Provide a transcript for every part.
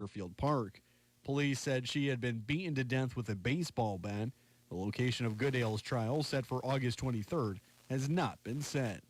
Field Park. Police said she had been beaten to death with a baseball bat. The location of Goodale's trial, set for August 23rd, has not been set.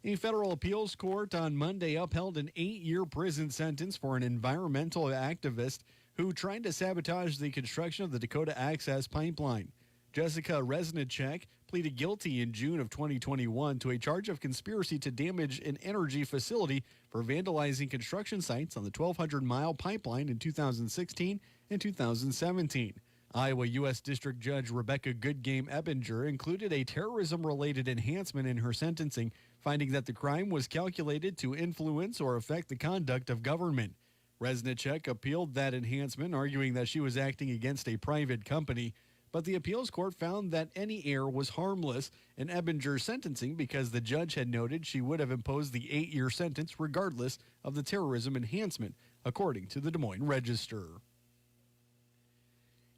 A federal appeals court on Monday upheld an 8-year prison sentence for an environmental activist who tried to sabotage the construction of the Dakota Access Pipeline. Jessica Resnicek pleaded guilty in June of 2021 to a charge of conspiracy to damage an energy facility for vandalizing construction sites on the 1,200-mile pipeline in 2016 and 2017. Iowa U.S. District Judge Rebecca Goodgame Ebinger included a terrorism-related enhancement in her sentencing, finding that the crime was calculated to influence or affect the conduct of government. Resnicek appealed that enhancement, arguing that she was acting against a private company. But the appeals court found that any error was harmless in Ebinger's sentencing because the judge had noted she would have imposed the 8-year sentence regardless of the terrorism enhancement, according to the Des Moines Register.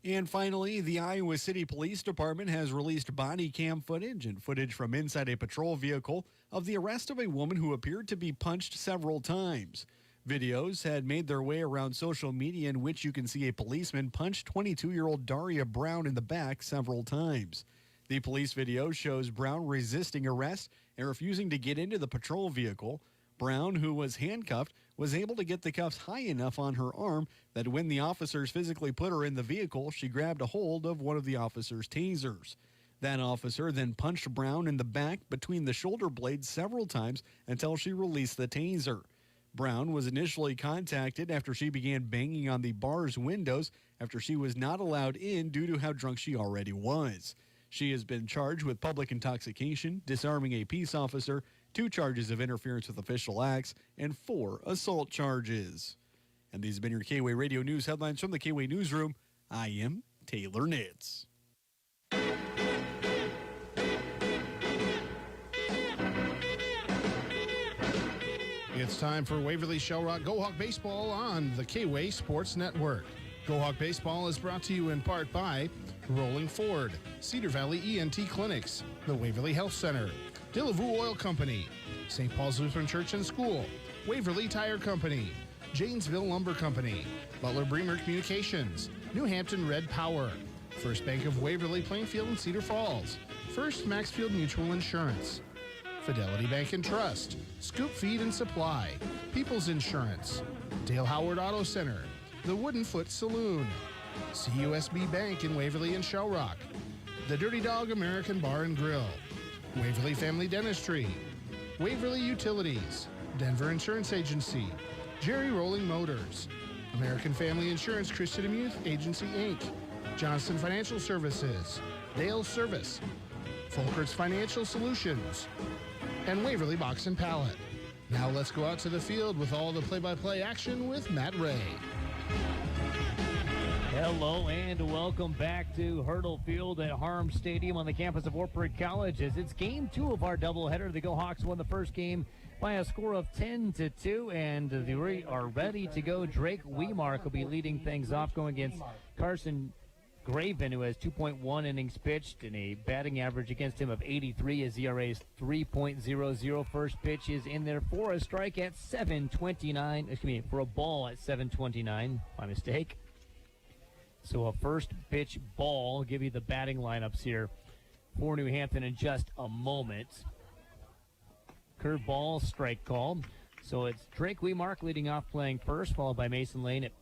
And finally, the Iowa City Police Department has released body cam footage and footage from inside a patrol vehicle of the arrest of a woman who appeared to be punched several times. Videos had made their way around social media in which you can see a policeman punch 22-year-old Daria Brown in the back several times. The police video shows Brown resisting arrest and refusing to get into the patrol vehicle. Brown, who was handcuffed, was able to get the cuffs high enough on her arm that when the officers physically put her in the vehicle, she grabbed a hold of one of the officers' tasers. That officer then punched Brown in the back between the shoulder blades several times until she released the taser. Brown was initially contacted after she began banging on the bar's windows after she was not allowed in due to how drunk she already was. She has been charged with public intoxication, disarming a peace officer, 2 charges of interference with official acts, and 4 assault charges. And these have been your K-Way Radio News headlines from the K-Way Newsroom. I am Taylor Nitz. It's time for Waverly Shell Rock Go Hawk Baseball on the K-Way Sports Network. Go Hawk Baseball is brought to you in part by Rolling Ford, Cedar Valley ENT Clinics, the Waverly Health Center, Delavu Oil Company, St. Paul's Lutheran Church and School, Waverly Tire Company, Janesville Lumber Company, Butler Bremer Communications, New Hampton Red Power, First Bank of Waverly, Plainfield and Cedar Falls, First Maxfield Mutual Insurance, Fidelity Bank and Trust, Scoop Feed and Supply, People's Insurance, Dale Howard Auto Center, The Wooden Foot Saloon, CUSB Bank in Waverly and Shell Rock, The Dirty Dog American Bar and Grill, Waverly Family Dentistry, Waverly Utilities, Denver Insurance Agency, Jerry Rolling Motors, American Family Insurance Christian Youth Agency, Inc., Johnson Financial Services, Dale Service, Folkert's Financial Solutions, and Waverly Box and Pallet. Now let's go out to the field with all the play-by-play action with Matt Ray. Hello and welcome back to Hurdle Field at Harms Stadium on the campus of Wartburg College as it's game 2 of our doubleheader. The Go Hawks won the first game by a score of 10-2, and they are ready to go. Drake Wemark will be leading things off, going against Carson Graven, who has 2.1 innings pitched and a batting average against him of 83. His ERA is 3.00. First pitch is in there for a strike at 7:29. For a ball at 7:29. My mistake. So a first pitch ball. I'll give you the batting lineups here for New Hampton in just a moment. Curveball, strike call. So it's Drake Wemark leading off, playing first, followed by Mason Lane at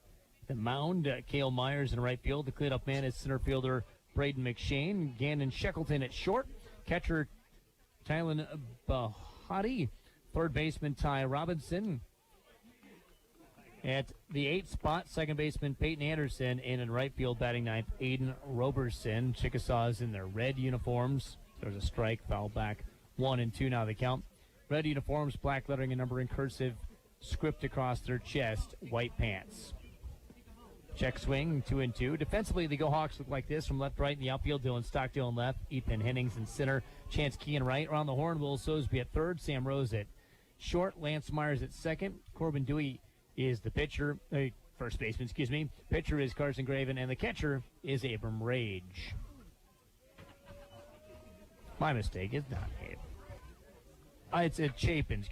the mound. Cale Myers in right field. The cleanup man is center fielder Braden McShane. Gannon Shackleton at short. Catcher Tylen Bahati. Third baseman Ty Robinson. At the 8th spot, second baseman Peyton Anderson. And in right field, batting ninth, Aiden Roberson. Chickasaws in their red uniforms. There's a strike, foul back. 1-2 now the count. Red uniforms, black lettering and number in cursive, script across their chest, white pants. Check swing, 2-2. Defensively, the Go Hawks look like this from left, right in the outfield. Dylan Stockdale in left, Ethan Hennings in center, Chance Key in right. Around the horn, Will Sosby at third, Sam Rose at short, Lance Myers at second. Corbin Dewey is the pitcher, first baseman, Pitcher is Carson Graven, and the catcher is Abram Rage. My mistake, it's not Abe. It's Chapin,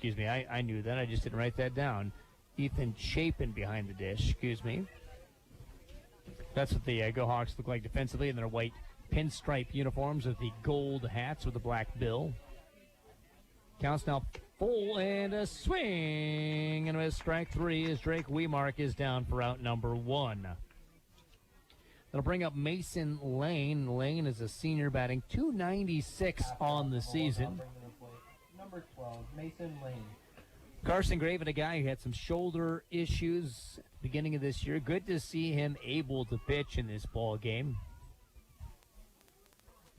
I knew that. I just didn't write that down. Ethan Chapin behind the dish, excuse me. That's what the Go Hawks look like defensively in their white pinstripe uniforms with the gold hats with the black bill. Counts now full and a swing and a miss. Strike three as Drake Wemark is down for out number one. That'll bring up Mason Lane. Lane is a senior batting .296 on the season. Number 12, Mason Lane. Carson Graven, a guy who had some shoulder issues at the beginning of this year. Good to see him able to pitch in this ball game.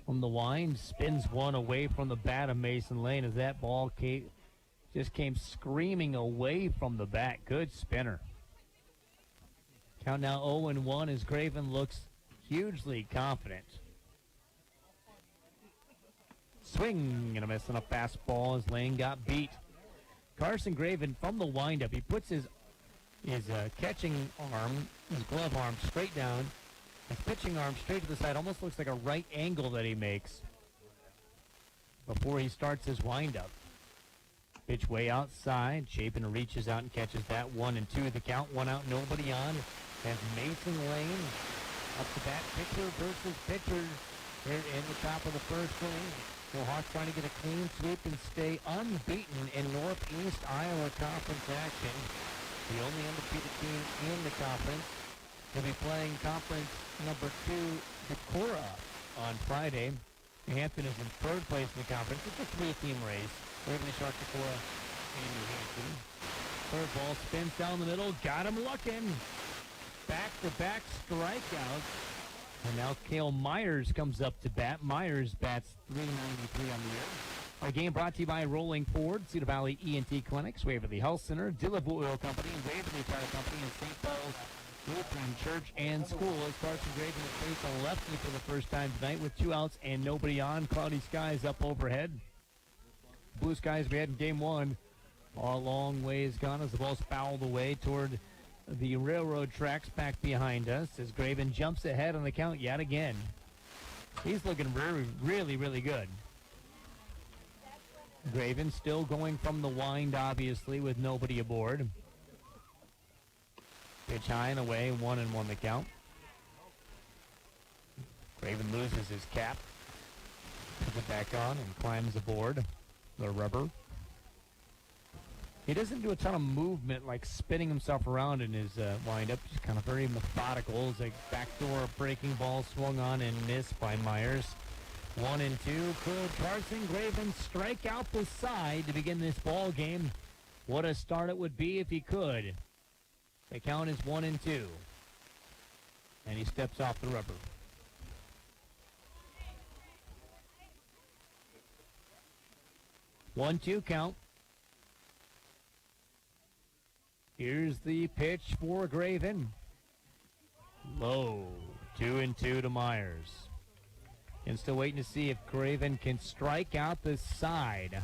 From the wind, spins one away from the bat of Mason Lane as that ball just came screaming away from the bat. Good spinner. Count now 0-1 as Graven looks hugely confident. Swing and a miss on a fastball as Lane got beat. Carson Graven from the windup, he puts his catching arm, his glove arm straight down, his pitching arm straight to the side. Almost looks like a right angle that he makes before he starts his windup. Pitch way outside. Chapin reaches out and catches that. 1-2 the count. One out, nobody on. As Mason Lane up to bat, pitcher versus pitcher here in the top of the first inning. The Hawks trying to get a clean sweep and stay unbeaten in Northeast Iowa Conference action. The only undefeated team in the conference. They'll be playing conference number 2, Decorah, on Friday. Hampton is in third place in the conference. It's a 3-team race. Waverly Shark, Decorah, and New Hampton. Third ball spins down the middle. Got him looking. Back-to-back strikeouts. And now Cale Myers comes up to bat. Myers bats .393 on the year. Our game brought to you by Rolling Ford, Cedar Valley ENT Clinics, Waverly Health Center, Dillable Oil Company, Waverly Tire Company, and St. Paul's Lutheran Church and School. As Carson Graven will face a lefty for the first time tonight with 2 outs and nobody on. Cloudy skies up overhead. Blue skies we had in game 1. A long ways gone as the ball's fouled away toward the railroad tracks back behind us as Graven jumps ahead on the count yet again. He's looking really, really good. Graven still going from the wind, obviously, with nobody aboard. Pitch high and away, 1-1 the count. Graven loses his cap. Puts it back on and climbs aboard the rubber. He doesn't do a ton of movement, like spinning himself around in his windup. He's kind of very methodical. It's like backdoor breaking ball swung on and missed by Myers. 1-2. Could Carson Graven strike out the side to begin this ball game? What a start it would be if he could. The count is 1-2. And he steps off the rubber. One-two count. Here's the pitch for Graven. Low. 2-2 to Myers. And still waiting to see if Graven can strike out the side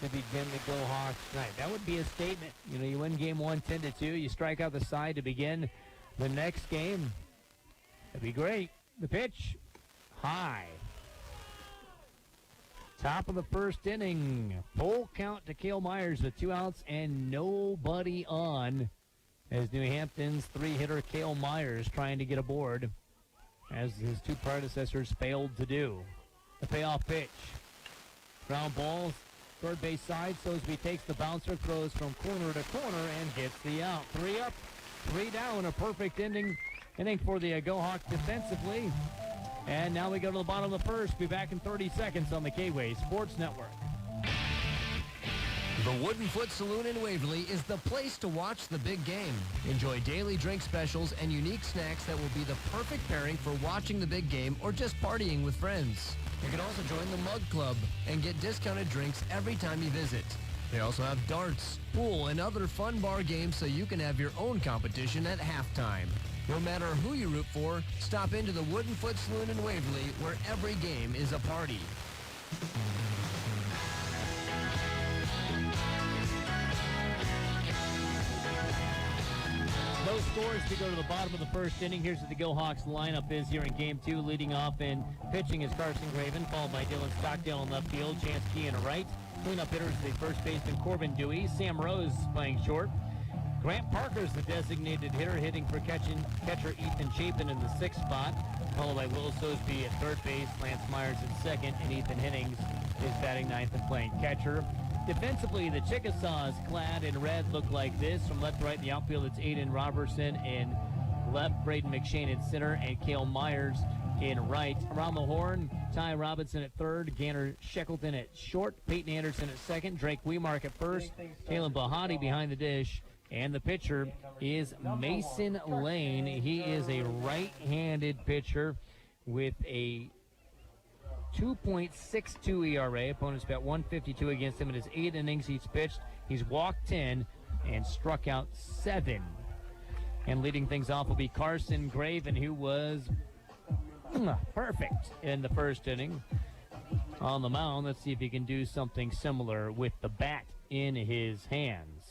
to begin the Go Hawks tonight. That would be a statement. You know, you win game 1 10-2. You strike out the side to begin the next game. That'd be great. The pitch. High. Top of the first inning. Full count to Cale Myers with 2 outs and nobody on as New Hampton's 3-hitter Cale Myers trying to get aboard as his 2 predecessors failed to do. The payoff pitch. Ground balls, third base side. Sosby takes the bouncer, throws from corner to corner and gets the out. 3 up, 3 down. A perfect inning for the Go Hawks defensively. And now we go to the bottom of the first. Be back in 30 seconds on the K-Way Sports Network. The Wooden Foot Saloon in Waverly is the place to watch the big game. Enjoy daily drink specials and unique snacks that will be the perfect pairing for watching the big game or just partying with friends. You can also join the Mug Club and get discounted drinks every time you visit. They also have darts, pool, and other fun bar games so you can have your own competition at halftime. No matter who you root for, stop into the Wooden Foot Saloon in Waverly, where every game is a party. No scores to go to the bottom of the first inning. Here's what the Go Hawks lineup is here in Game 2. Leading off and pitching is Carson Graven, followed by Dylan Stockdale in left field, Chance Key in right. Cleanup hitters the first baseman Corbin Dewey. Sam Rose playing short. Grant Parker's the designated hitter, hitting for catcher Ethan Chapin in the 6th spot, followed by Will Sosby at third base, Lance Myers in second, and Ethan Hennings is batting ninth and playing catcher. Defensively, the Chickasaws, clad in red, look like this. From left to right in the outfield, it's Aiden Robertson in left, Braden McShane in center, and Cale Myers in right. Around the horn, Ty Robinson at third, Ganner Shackleton at short, Peyton Anderson at second, Drake Wemark at first, Kalen Bahati behind the dish, and the pitcher is Mason Lane. He is a right-handed pitcher with a 2.62 ERA. Opponents bet 152 against him in his 8 innings he's pitched. He's walked 10 and struck out 7. And leading things off will be Carson Graven, who was perfect in the first inning on the mound. Let's see if he can do something similar with the bat in his hands.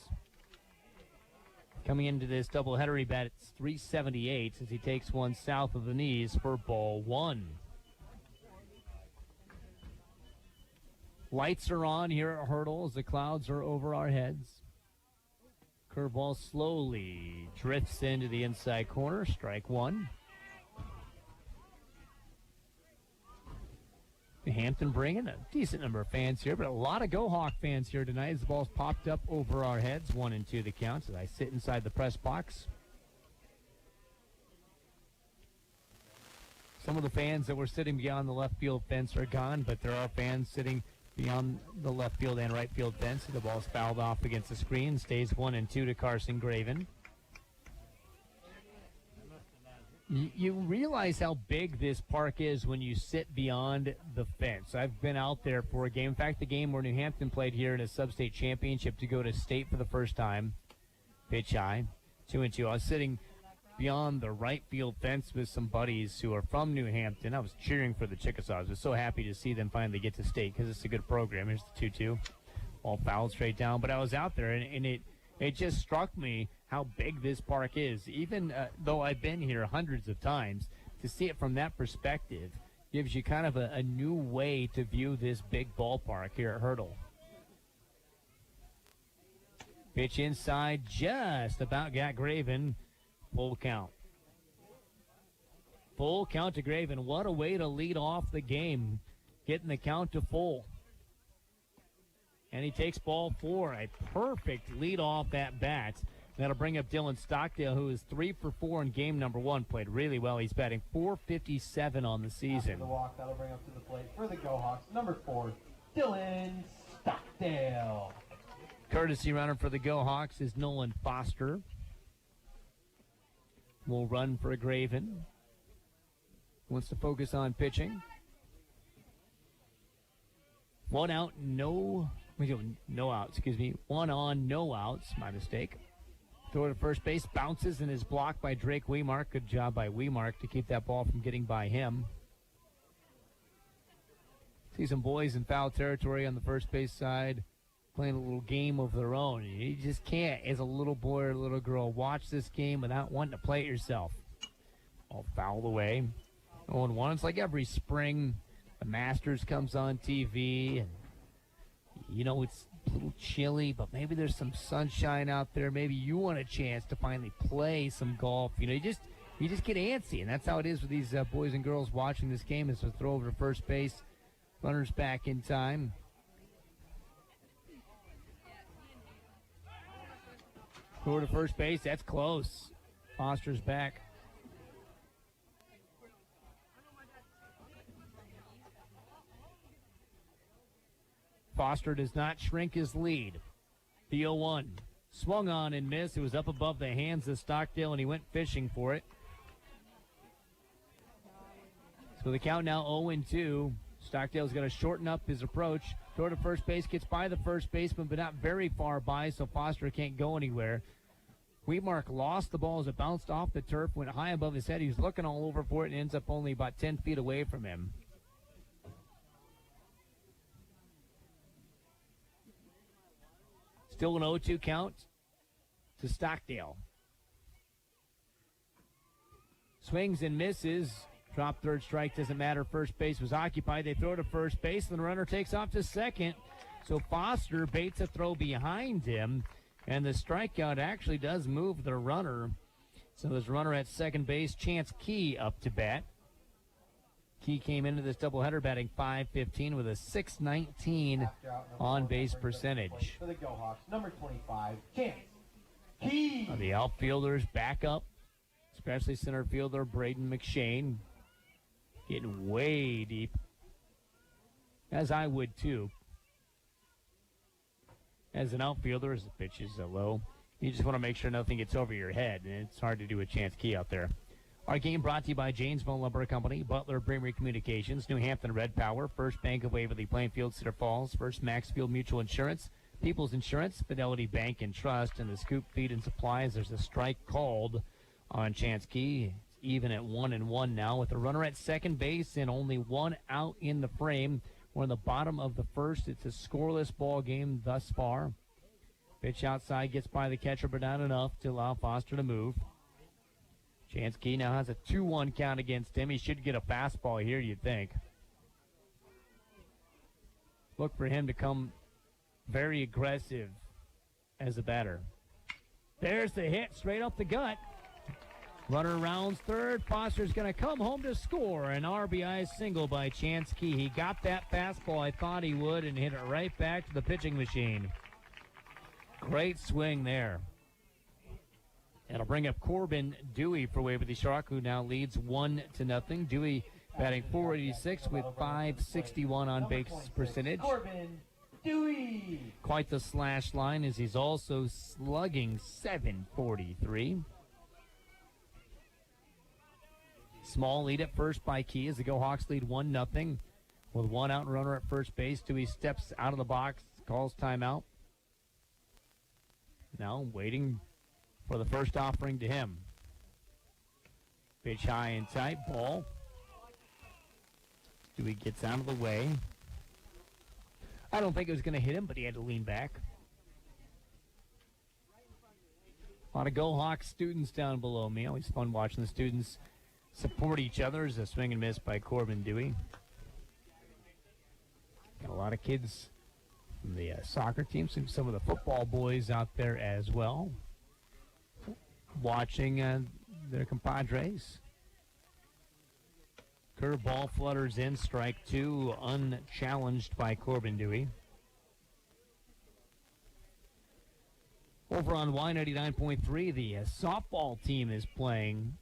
Coming into this doubleheader, he bats .378 as he takes one south of the knees for ball 1. Lights are on here at Hurdle as the clouds are over our heads. Curveball slowly drifts into the inside corner. Strike 1. Hampton bringing a decent number of fans here, but a lot of Go Hawk fans here tonight as the ball's popped up over our heads. 1-2 the counts as I sit inside the press box. Some of the fans that were sitting beyond the left field fence are gone, but there are fans sitting beyond the left field and right field fence. The ball's fouled off against the screen. Stays 1-2 to Carson Graven. You realize how big this park is when you sit beyond the fence. I've been out there for a game. In fact, the game where New Hampton played here in a sub-state championship to go to state for the first time. Pitch high, 2-2. I was sitting beyond the right field fence with some buddies who are from New Hampton. I was cheering for the Chickasaws. I was so happy to see them finally get to state because it's a good program. Here's the 2-2. All fouled straight down. But I was out there, and it just struck me how big this park is. Even though I've been here hundreds of times, to see it from that perspective gives you kind of a new way to view this big ballpark here at Hurdle. Pitch inside, just about got Graven. Full count. Full count to Graven. What a way to lead off the game, getting the count to full. And he takes ball 4. A perfect lead off at bat. That'll bring up Dylan Stockdale, who is 3 for 4 in game number 1. Played really well. He's batting .457 on the season. After the walk, that'll bring up to the plate for the Go Hawks. Number 4, Dylan Stockdale. Courtesy runner for the Go Hawks is Nolan Foster. Will run for Graven. Wants to focus on pitching. 1 out, no outs, 1 on, no outs. My mistake. Throw to first base, bounces and is blocked by Drake Wemark. Good job by Wemark to keep that ball from getting by him. See some boys in foul territory on the first base side playing a little game of their own. You just can't, as a little boy or a little girl, watch this game without wanting to play it yourself. All fouled away. 0-1. It's like every spring the Masters comes on TV, and it's a little chilly, but maybe there's some sunshine out there. Maybe you want a chance to finally play some golf. You just get antsy, and that's how it is with these boys and girls watching this game. Is to throw over to first base, runners back in time. Throw to first base, that's close. Foster's back. Foster does not shrink his lead. The 0-1. Swung on and missed. It was up above the hands of Stockdale, and he went fishing for it. So the count now 0-2. Stockdale's going to shorten up his approach. Throw to first base, gets by the first baseman, but not very far by, so Foster can't go anywhere. Wemark lost the ball as it bounced off the turf, went high above his head. He was looking all over for it and ends up only about 10 feet away from him. Still an 0-2 count to Stockdale. Swings and misses. Drop third strike, doesn't matter. First base was occupied. They throw to first base, and the runner takes off to second. So Foster baits a throw behind him. And the strikeout actually does move the runner. So there's a runner at second base, Chance Key up to bat. Key came into this doubleheader batting .515 with a .619 on-base percentage. For the Go Hawks, number 25, Chance Key. The outfielders back up, especially center fielder Braden McShane, getting way deep, as I would too. As an outfielder, as the pitch is low, you just want to make sure nothing gets over your head, and it's hard to do with Chance Key out there. Our game brought to you by Janesville Lumber Company, Butler Bravery Communications, New Hampton Red Power, First Bank of Waverly Plainfield, Cedar Falls, First Maxfield Mutual Insurance, People's Insurance, Fidelity Bank and Trust, and the Scoop Feed and Supplies. There's a strike called on Chance Key. It's even at 1-1 now with a runner at second base and only one out in the frame. We're in the bottom of the first. It's a scoreless ball game thus far. Pitch outside gets by the catcher, but not enough to allow Foster to move. Chance Key now has a 2-1 count against him. He should get a fastball here, you'd think. Look for him to come very aggressive as a batter. There's the hit straight up the gut. Runner rounds third. Foster's going to come home to score. An RBI single by Chance Key. He got that fastball I thought he would and hit it right back to the pitching machine. Great swing there. It'll bring up Corbin Dewey for Waverly Shark, who now leads 1-0. Dewey batting .486 with .561 on base percentage. Corbin Dewey. Quite the slash line, as he's also slugging .743. Small lead at first by Key as the Go Hawks lead 1-0. With one out and runner at first base, Dewey steps out of the box, calls timeout. Now waiting for the first offering to him. Pitch high and tight, ball. Dewey gets out of the way. I don't think it was going to hit him, but he had to lean back. A lot of Go Hawks students down below me. Always fun watching the students support each other. As a swing and miss by Corbin Dewey. Got a lot of kids from the soccer team, some of the football boys out there as well, watching their compadres. Curveball flutters in, strike two, unchallenged by Corbin Dewey. Over on Y99.3, the softball team is playing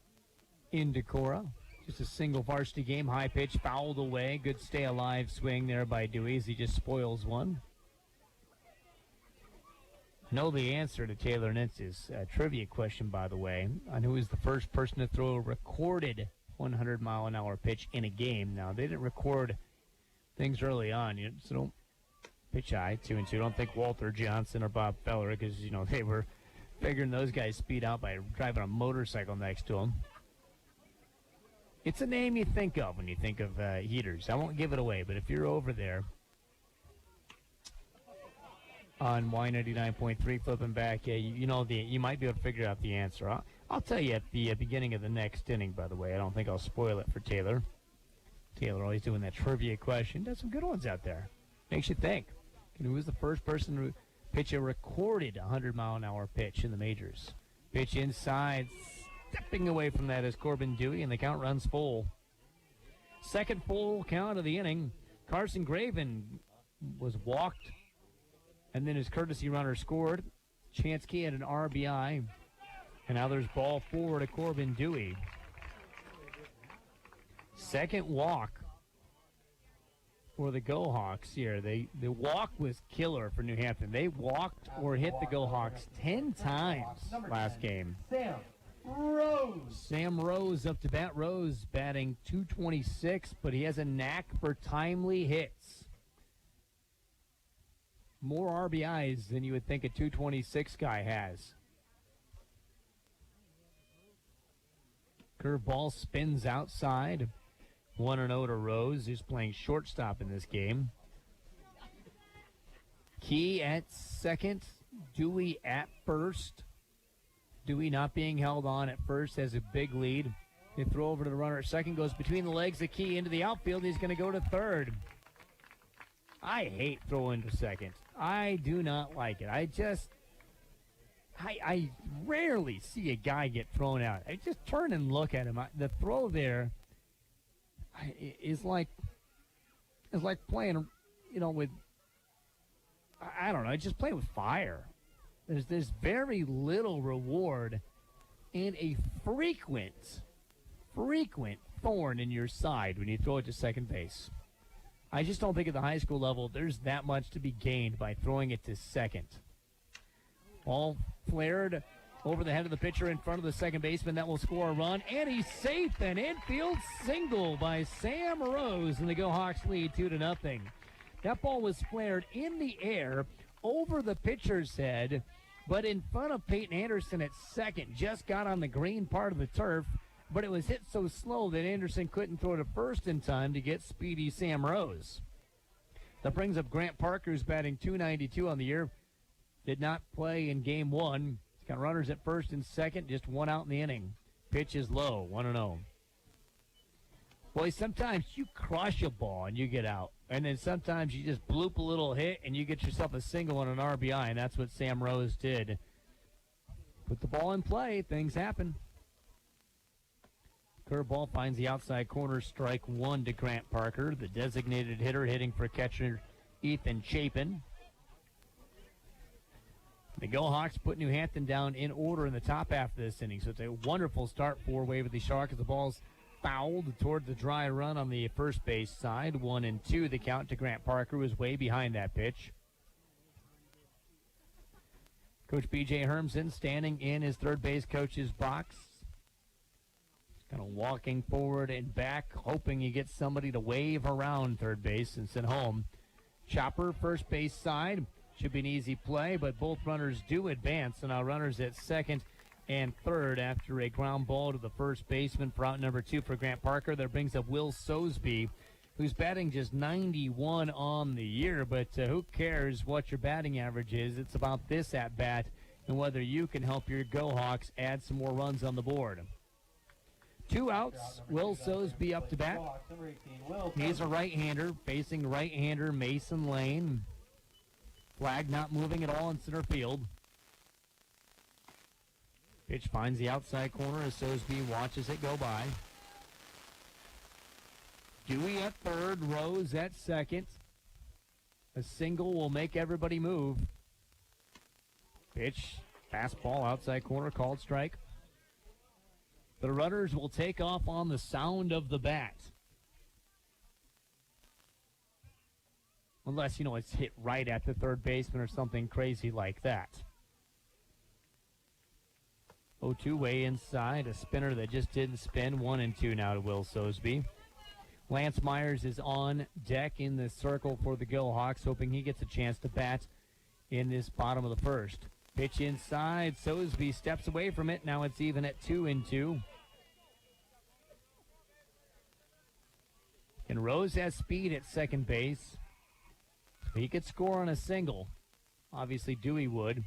in Decorah. Just a single varsity game, high pitch, fouled away. Good stay alive swing there by Dewey as he just spoils one. I know the answer to Taylor Nitz's trivia question, by the way, on who was the first person to throw a recorded 100-mile-an-hour pitch in a game. Now, they didn't record things early on, so don't pitch high, 2-2. Don't think Walter Johnson or Bob Feller, because, they were figuring those guys speed out by driving a motorcycle next to them. It's a name you think of when you think of heaters. I won't give it away, but if you're over there on Y99.3 flipping back, you might be able to figure out the answer. I'll tell you at the beginning of the next inning, by the way. I don't think I'll spoil it for Taylor. Taylor always doing that trivia question. Does some good ones out there. Makes you think. Who was the first person to pitch a recorded 100-mile-an-hour pitch in the majors? Pitch inside. Stepping away from that is Corbin Dewey, and the count runs full. Second full count of the inning. Carson Graven was walked, and then his courtesy runner scored. Chance Key had an RBI, and now there's ball forward to Corbin Dewey. Second walk for the Go Hawks here. The walk was killer for New Hampton. They walked or hit the Go Hawks 10 times last game. Sam Rose up to bat. Rose batting .226, but he has a knack for timely hits. More RBIs than you would think a .226 guy has. Curveball spins outside. 1-0 to Rose, who's playing shortstop in this game. Key at second. Dewey at first. Dewey not being held on at first, has a big lead. They throw over to the runner at second, goes between the legs of Key into the outfield. He's going to go to third. I hate throwing to second. I do not like it. I rarely see a guy get thrown out. I just turn and look at him. The throw there is like playing, with, I don't know, just playing with fire. There's very little reward and a frequent thorn in your side when you throw it to second base. I just don't think at the high school level there's that much to be gained by throwing it to second. Ball flared over the head of the pitcher in front of the second baseman. That will score a run, and he's safe. An infield single by Sam Rose, and the Go Hawks lead 2-0. That ball was flared in the air over the pitcher's head, but in front of Peyton Anderson at second. Just got on the green part of the turf, but it was hit so slow that Anderson couldn't throw to first in time to get speedy Sam Rose. That brings up Grant Parker, who's batting .292 on the year. Did not play in game one. He's got runners at first and second, just one out in the inning. Pitch is low, 1-0. Boy, sometimes you crush a ball and you get out. And then sometimes you just bloop a little hit and you get yourself a single and an RBI, and that's what Sam Rose did. Put the ball in play, things happen. Curveball finds the outside corner, strike one to Grant Parker, the designated hitter hitting for catcher Ethan Chapin. The Go Hawks put New Hampton down in order in the top half of this inning, so it's a wonderful start for Waverly Sharks as the ball's fouled toward the dry run on the first base side. 1-2 the count to Grant Parker, who is way behind that pitch. Coach B.J. Hermsen standing in his third base coach's box. Kind of walking forward and back, hoping he gets somebody to wave around third base and send home. Chopper, first base side. Should be an easy play, but both runners do advance. So now runners at second and third after a ground ball to the first baseman for out number 2 for Grant Parker. That brings up Will Sosby, who's batting just 91 on the year. But who cares what your batting average is? It's about this at-bat and whether you can help your Go Hawks add some more runs on the board. 2 outs, Will Sosby up to bat. He's a right-hander facing right-hander Mason Lane. Flag not moving at all in center field. Pitch finds the outside corner as Sosby watches it go by. Dewey at third, Rose at second. A single will make everybody move. Pitch, fastball, outside corner, called strike. The runners will take off on the sound of the bat. Unless, it's hit right at the third baseman or something crazy like that. 0-2 way inside. A spinner that just didn't spin. 1-2 now to Will Sosby. Lance Myers is on deck in the circle for the Go Hawks, hoping he gets a chance to bat in this bottom of the first. Pitch inside. Sosby steps away from it. Now it's even at 2-2. And Rose has speed at second base. He could score on a single. Obviously, Dewey would.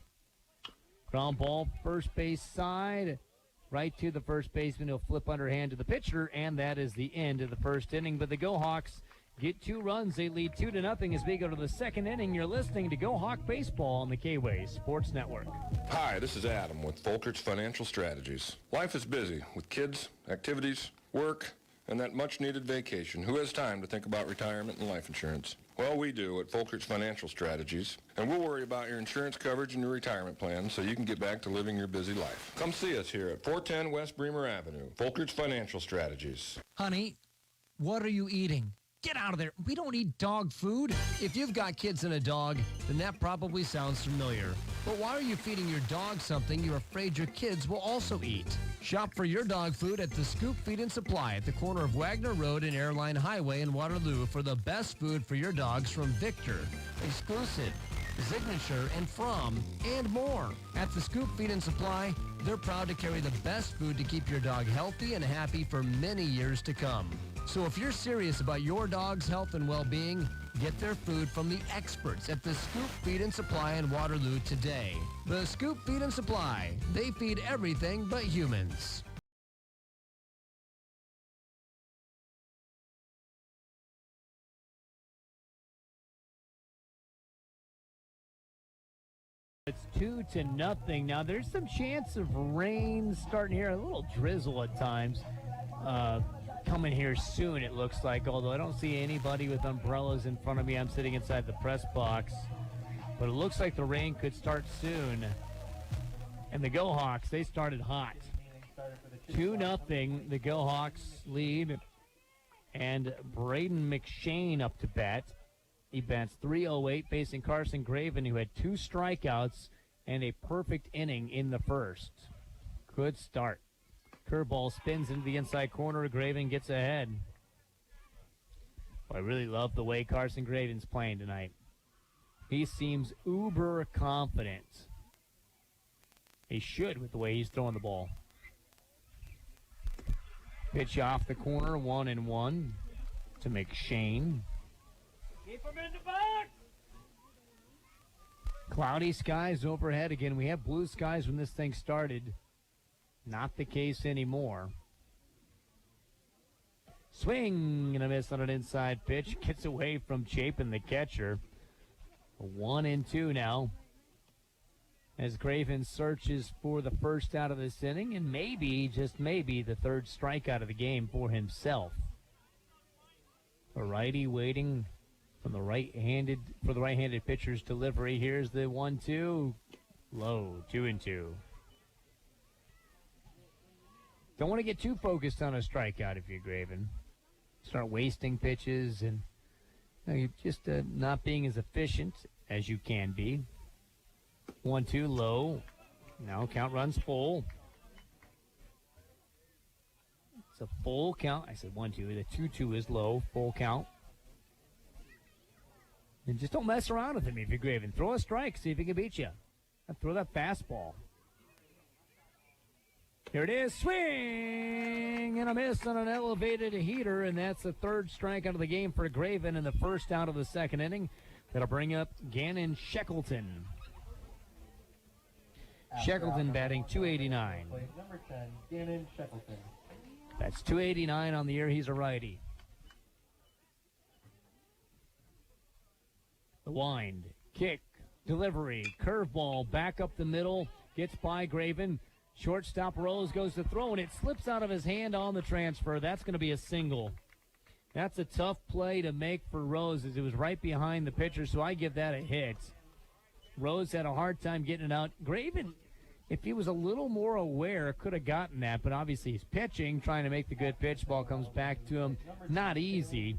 Ground ball, first base side. Right to the first baseman. He'll flip underhand to the pitcher, and that is the end of the first inning. But the Go Hawks get 2 runs. They lead 2-0 as we go to the second inning. You're listening to Go Hawk Baseball on the K-Way Sports Network. Hi, this is Adam with Folkert's Financial Strategies. Life is busy with kids, activities, work, and that much-needed vacation. Who has time to think about retirement and life insurance? Well, we do at Folkert's Financial Strategies, and we'll worry about your insurance coverage and your retirement plan so you can get back to living your busy life. Come see us here at 410 West Bremer Avenue. Folkert's Financial Strategies. Honey, what are you eating? Get out of there. We don't eat dog food. If you've got kids and a dog, then that probably sounds familiar. But why are you feeding your dog something you're afraid your kids will also eat? Shop for your dog food at the Scoop Feed and Supply at the corner of Wagner Road and Airline Highway in Waterloo for the best food for your dogs from Victor, Exclusive, Signature, and From, and more. At the Scoop Feed and Supply, they're proud to carry the best food to keep your dog healthy and happy for many years to come. So if you're serious about your dog's health and well-being, get their food from the experts at the Scoop Feed and Supply in Waterloo today. The Scoop Feed and Supply. They feed everything but humans. It's 2-0. Now there's some chance of rain starting here, a little drizzle at times. Coming here soon, it looks like, although I don't see anybody with umbrellas in front of me. I'm sitting inside the press box. But it looks like the rain could start soon. And the Go Hawks, they started hot. 2-0, the Go Hawks lead. And Braden McShane up to bat. He bats .308, facing Carson Graven, who had 2 strikeouts and a perfect inning in the first. Good start. Curveball spins into the inside corner. Graven gets ahead. I really love the way Carson Graven's playing tonight. He seems uber confident. He should with the way he's throwing the ball. Pitch off the corner, 1-1 to McShane. Keep him in the box! Cloudy skies overhead again. We had blue skies when this thing started. Not the case anymore. Swing and a miss on an inside pitch. Gets away from Chapin, the catcher. 1-2 now. As Graven searches for the first out of this inning, and maybe, just maybe, the third strikeout of the game for himself. A righty waiting from the right-handed pitcher's delivery. Here's the 1-2. Low, 2-2. Don't want to get too focused on a strikeout if you're Graven. Start wasting pitches and you're just not being as efficient as you can be. 1-2 low. Now count runs full. It's a full count. I said 1-2. The 2-2 is low. Full count. And just don't mess around with him if you're Graven. Throw a strike. See if he can beat you. And throw that fastball. Here it is. Swing and a miss on an elevated heater. And that's the third strikeout of the game for Graven in the first out of the second inning. That'll bring up Gannon Shackleton. Shackleton batting .289. Number 10, Gannon Shackleton. That's .289 on the year. He's a righty. The wind, kick, delivery, curveball, back up the middle, gets by Graven. Shortstop Rose goes to throw, and it slips out of his hand on the transfer. That's going to be a single. That's a tough play to make for Rose, as it was right behind the pitcher, so I give that a hit. Rose had a hard time getting it out. Graven, if he was a little more aware, could have gotten that, but obviously he's pitching, trying to make the good pitch. Ball comes back to him. Not easy,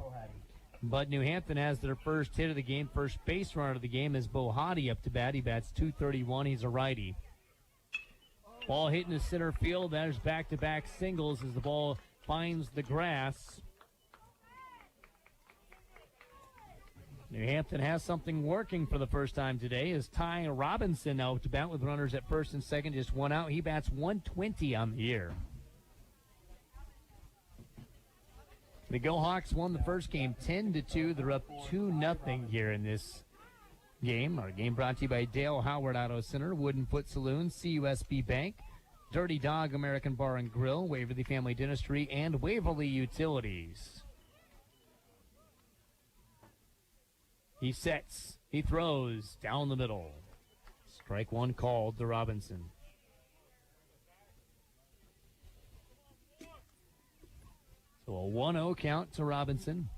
but New Hampton has their first hit of the game. First base runner of the game is Bohati up to bat. He bats .231. He's a righty. Ball hit into center field. There's back-to-back singles as the ball finds the grass. New Hampton has something working for the first time today as Ty Robinson now to bat with runners at first and second, just one out. He bats .120 on the year. The Go Hawks won the first game 10-2. They're up 2-0 here in this game. Our game brought to you by Dale Howard Auto Center, Wooden Foot Saloon, CUSB Bank, Dirty Dog American Bar and Grill, Waverly Family Dentistry, and Waverly Utilities. He sets. He throws down the middle. Strike one called to Robinson. So a 1-0 count to Robinson.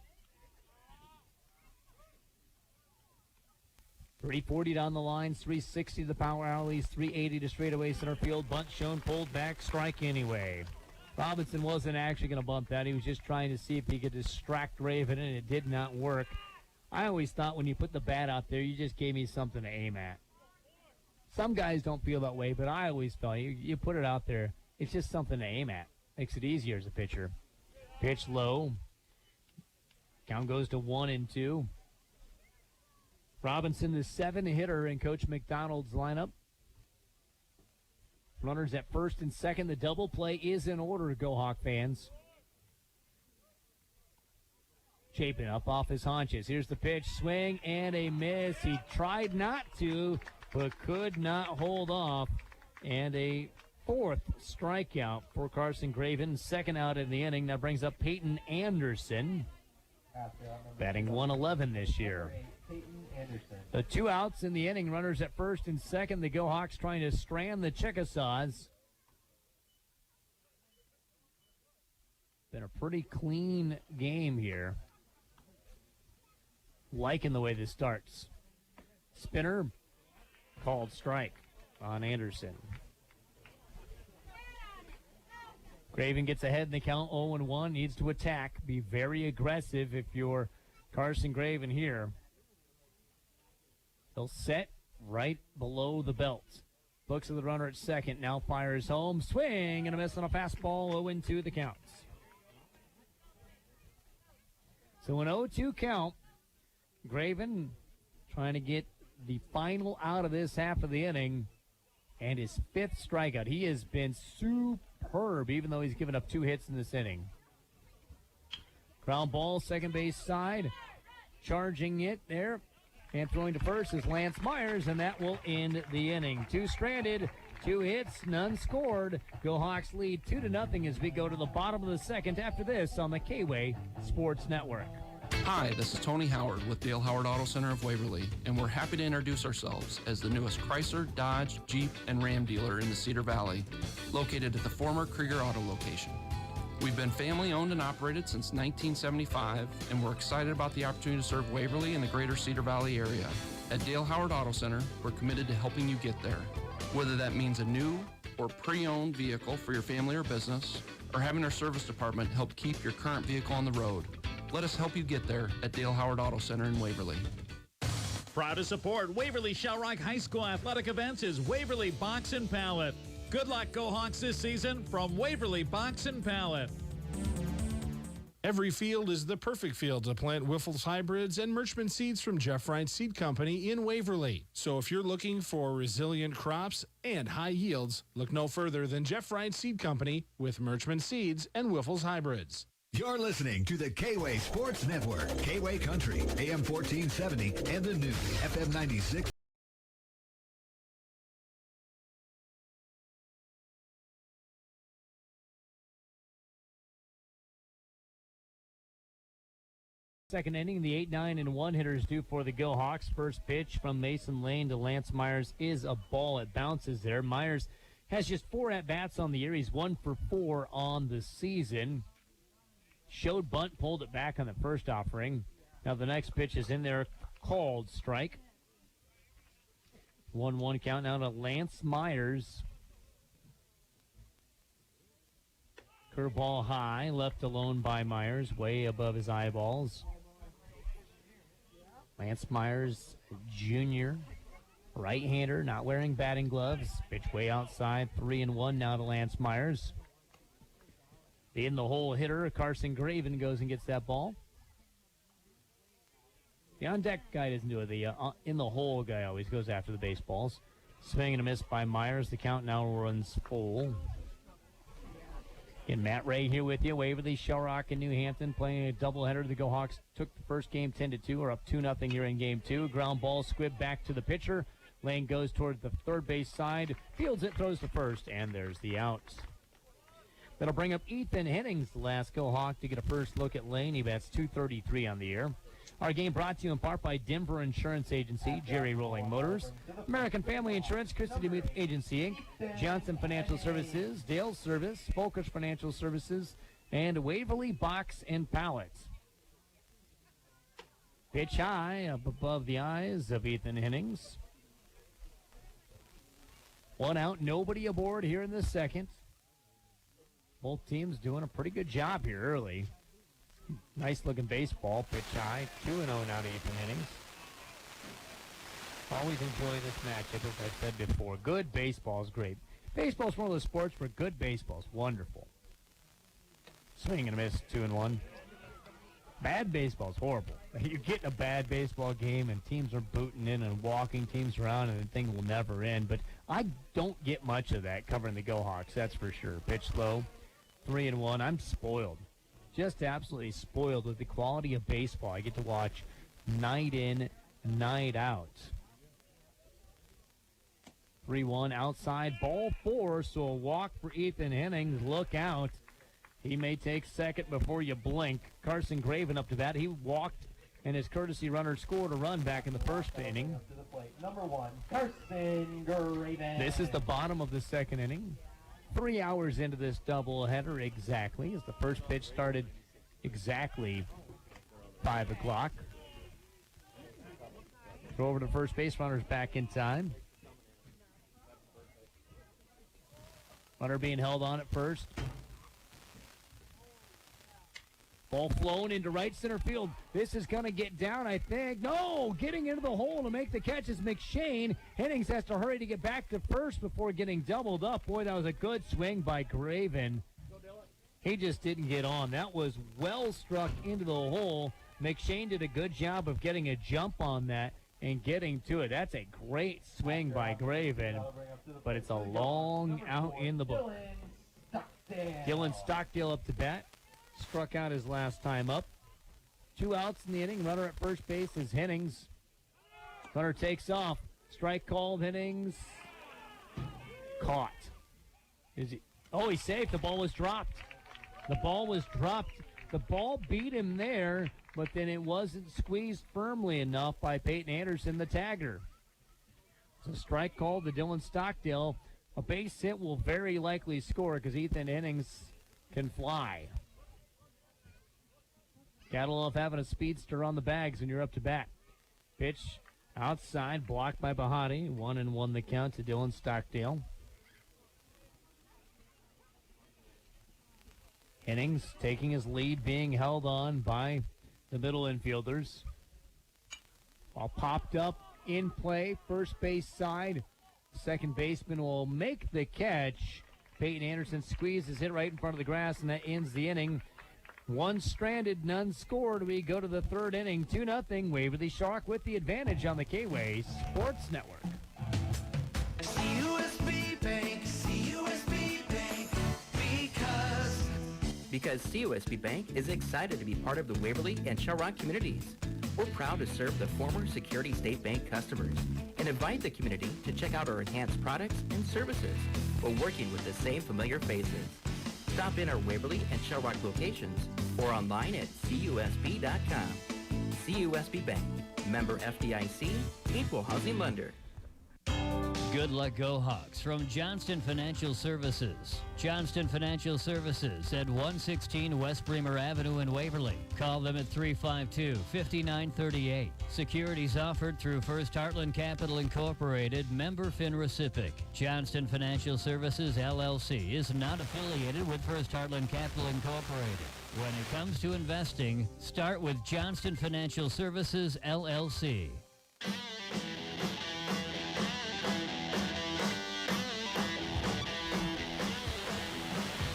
340 down the lines, 360 to the power alleys, 380 to straightaway center field. Bunt shown, pulled back, strike anyway. Robinson wasn't actually going to bunt that. He was just trying to see if he could distract Raven, and it did not work. I always thought when you put the bat out there, you just gave me something to aim at. Some guys don't feel that way, but I always felt you put it out there, it's just something to aim at. Makes it easier as a pitcher. Pitch low. Count goes to 1-2. Robinson, the 7-hitter in Coach McDonald's lineup. Runners at first and second. The double play is in order, Go Hawk fans. Chapin up off his haunches. Here's the pitch, swing, and a miss. He tried not to, but could not hold off. And a fourth strikeout for Carson Graven. Second out in the inning. That brings up Peyton Anderson. batting 111 this year. The 2 outs in the inning, runners at first and second. The Go Hawks trying to strand the Chickasaws. Been a pretty clean game here. Liking the way this starts. Spinner, called strike on Anderson. Graven gets ahead in the count, 0-1, needs to attack. Be very aggressive if you're Carson Graven here. He'll set right below the belt. Looks at the runner at second, now fires home. Swing and a miss on a fastball, 0-2 the counts. So an 0-2 count. Graven trying to get the final out of this half of the inning and his 5th strikeout. He has been superb, even though he's given up 2 hits in this inning. Ground ball, second base side. Charging it there and throwing to first is Lance Myers, and that will end the inning. 2 stranded, 2 hits, none scored. Go Hawks lead 2-0 as we go to the bottom of the second after this on the K-Way Sports Network. Hi, this is Tony Howard with Dale Howard Auto Center of Waverly, and we're happy to introduce ourselves as the newest Chrysler, Dodge, Jeep, and Ram dealer in the Cedar Valley, located at the former Krieger Auto location. We've been family-owned and operated since 1975, and we're excited about the opportunity to serve Waverly and the greater Cedar Valley area. At Dale Howard Auto Center, we're committed to helping you get there, whether that means a new or pre-owned vehicle for your family or business, or having our service department help keep your current vehicle on the road. Let us help you get there at Dale Howard Auto Center in Waverly. Proud to support Waverly Shell Rock High School athletic events is Waverly Box and Pallet. Good luck, Go Hawks, this season from Waverly Box and Pallet. Every field is the perfect field to plant Wiffles hybrids and Merchman seeds from Jeff Wright Seed Company in Waverly. So if you're looking for resilient crops and high yields, look no further than Jeff Wright Seed Company with Merchman seeds and Wiffles hybrids. You're listening to the K-Way Sports Network, K-Way Country, AM 1470, and the new FM 96. Second inning, the 8-9-1 hitters due for the Go Hawks. First pitch from Mason Lane to Lance Myers is a ball. It bounces there. Myers has just 4 at-bats on the year. He's 1 for 4 on the season. Showed bunt, pulled it back on the first offering. Now the next pitch is in there, called strike. 1-1 count now to Lance Myers. Curveball high, left alone by Myers, way above his eyeballs. Lance Myers, junior, right-hander, not wearing batting gloves. Pitch way outside, 3-1 now to Lance Myers. The in-the-hole hitter, Carson Graven, goes and gets that ball. The on-deck guy doesn't do it. The in-the-hole guy always goes after the baseballs. Swing and a miss by Myers. The count now runs full. Again, Matt Ray here with you. Waverly, Shell Rock, and New Hampton playing a doubleheader. The Go Hawks took the first game 10-2, or up 2-0 here in game 2. Ground ball squibbed back to the pitcher. Lane goes toward the third base side. Fields it, throws to first, and there's the out. That'll bring up Ethan Hennings, the last Go Hawk, to get a first look at Lane. He bats .233 on the year. Our game brought to you in part by Denver Insurance Agency, Jerry Rolling Motors, American Family Insurance, Christie DeMuth Agency, Inc., Johnson Financial Services, Dale Service, Folkers Financial Services, and Waverly Box and Pallets. Pitch high up above the eyes of Ethan Hennings. 1 out, nobody aboard here in the second. Both teams doing a pretty good job here early. Nice looking baseball. Pitch high. 2-0 now to Ethan Hennings. Always enjoy this matchup, as I've said before. Good baseball is great. Baseball's one of those sports where good baseball is wonderful. Swing and a miss. 2-1. Bad baseball is horrible. You get in a bad baseball game and teams are booting in and walking teams around and the thing will never end. But I don't get much of that covering the Go Hawks, that's for sure. Pitch low. 3-1. I'm spoiled. Just absolutely spoiled with the quality of baseball I get to watch night in, night out. 3-1 outside, ball 4, so a walk for Ethan Hennings. Look out. He may take second before you blink. Carson Graven up to bat. He walked, and his courtesy runner scored a run back in the first inning. Up to the plate. Number 1, Carson Graven. This is the bottom of the second inning. 3 hours into this doubleheader exactly, as the first pitch started exactly 5 o'clock. Throw over to first base, runners back in time. Runner being held on at first. Ball flown into right center field. This is going to get down, I think. No, getting into the hole to make the catch is McShane. Hennings has to hurry to get back to first before getting doubled up. Boy, that was a good swing by Graven. He just didn't get on. That was well struck into the hole. McShane did a good job of getting a jump on that and getting to it. That's a great swing by Graven, but it's a long out in the book. Dylan Stockdale up to bat. Struck out his last time up. 2 outs in the inning. Runner at first base is Hennings. Runner takes off. Strike called. Hennings caught. Is he? Oh, he's safe. The ball was dropped. The ball was dropped. The ball beat him there, but then it wasn't squeezed firmly enough by Peyton Anderson, the tagger. So strike called to Dylan Stockdale. A base hit will very likely score because Ethan Hennings can fly. Gotta love having a speedster on the bags when you're up to bat. Pitch outside, blocked by Bahati. 1-1 the count to Dylan Stockdale. Hennings taking his lead, being held on by the middle infielders. Ball popped up, in play, first base side. Second baseman will make the catch. Peyton Anderson squeezes hit right in front of the grass, and that ends the inning. One stranded, none scored. We go to the third inning, 2-0. Waverly Shark with the advantage on the K-Way Sports Network. CUSB Bank, CUSB Bank, because CUSB Bank is excited to be part of the Waverly and Shell Rock communities. We're proud to serve the former Security State Bank customers and invite the community to check out our enhanced products and services while working with the same familiar faces. Stop in our Waverly and Shell Rock locations or online at CUSB.com. CUSB Bank, member FDIC, equal housing lender. Good luck, Go Hawks, from Johnston Financial Services. Johnston Financial Services at 116 West Bremer Avenue in Waverly. Call them at 352-5938. Securities offered through First Heartland Capital Incorporated, member FINRA-SIPC. Johnston Financial Services, LLC, is not affiliated with First Heartland Capital Incorporated. When it comes to investing, start with Johnston Financial Services, LLC.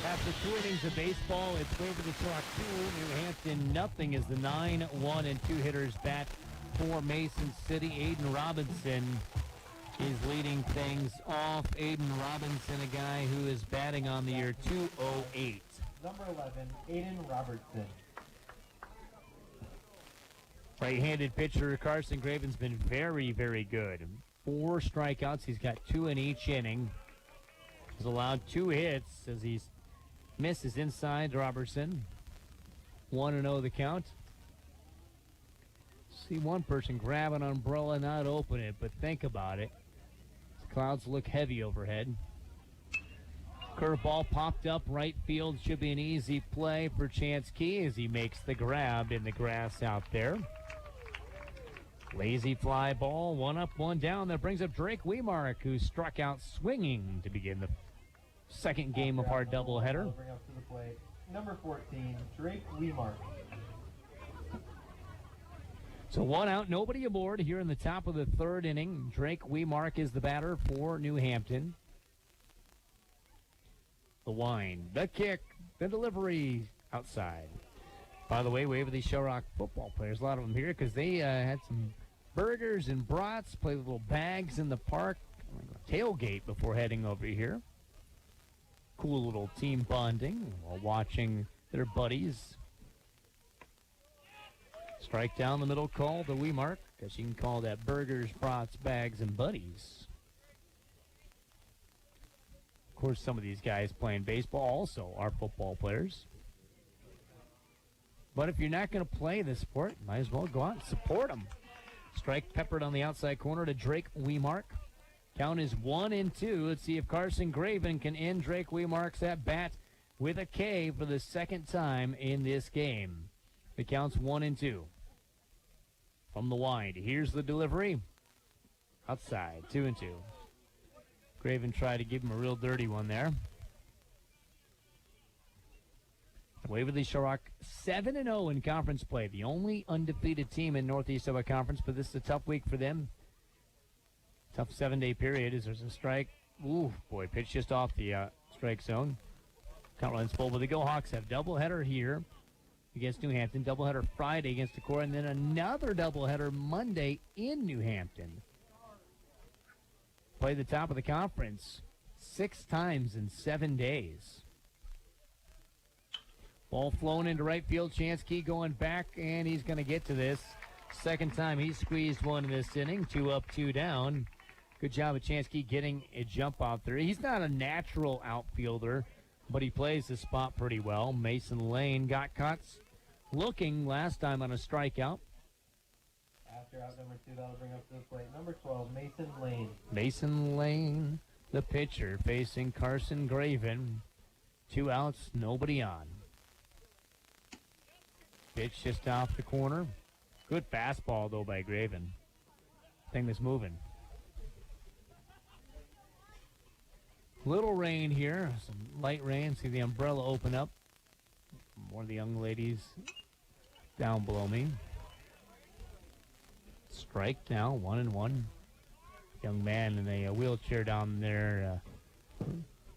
After 2 innings of baseball, it's Waverly Shark 2, New Hampton nothing as the 9-1 and 2 hitters bat for Mason City. Aiden Robinson is leading things off. Aiden Robinson, a guy who is batting on the year 208. Number 11, Aiden Robertson. Right-handed pitcher Carson Graven's been very, very good. 4 strikeouts. He's got 2 in each inning. He's allowed 2 hits as he's misses inside Robertson. 1-0 the count. See one person grab an umbrella, not open it, but think about it. The clouds look heavy overhead. Curveball popped up right field. Should be an easy play for Chance Key as he makes the grab in the grass out there. Lazy fly ball, 1 up, 1 down. That brings up Drake Wemark, who struck out swinging to begin the second game of our doubleheader. Bring up to the plate. Number 14, Drake Wemark. So 1 out, nobody aboard here in the top of the third inning. Drake Wemark is the batter for New Hampton. The wind, the kick, the delivery outside. By the way, Waverly Shell Rock football players, a lot of them here because they had some burgers and brats, played with little bags in the park, tailgate before heading over here. Cool little team bonding while watching their buddies. Strike down the middle call to Wemark, because you can call that burgers, brats, bags, and buddies. Of course, some of these guys playing baseball also are football players. But if you're not going to play the sport, might as well go out and support them. Strike peppered on the outside corner to Drake Wemark. Count is 1-2. Let's see if Carson Graven can end Drake Wemark's at bat with a K for the second time in this game. The count's 1-2. From the wide, here's the delivery. Outside, 2-2. Graven tried to give him a real dirty one there. Waverly Shell Rock 7-0 in conference play. The only undefeated team in Northeast Iowa Conference, but this is a tough week for them. Tough 7-day period as there's a strike. Ooh, boy, pitch just off the strike zone. Count runs full, but the Go Hawks have doubleheader here against New Hampton, doubleheader Friday against Decorah, and then another doubleheader Monday in New Hampton. Play the top of the conference 6 times in 7 days. Ball flown into right field. Chansky going back, and he's going to get to this. Second time he's squeezed one in this inning. 2 up, 2 down. Good job of Chansky getting a jump out there. He's not a natural outfielder, but he plays the spot pretty well. Mason Lane got cuts looking last time on a strikeout. After out number 2, that'll bring up to the plate. Number 12, Mason Lane. Mason Lane, the pitcher, facing Carson Graven. 2 outs, nobody on. Pitch just off the corner. Good fastball, though, by Graven. Thing that's moving. Little rain here. Some light rain. See the umbrella open up. One of the young ladies down below me. Strike now, 1-1. Young man in a wheelchair down there.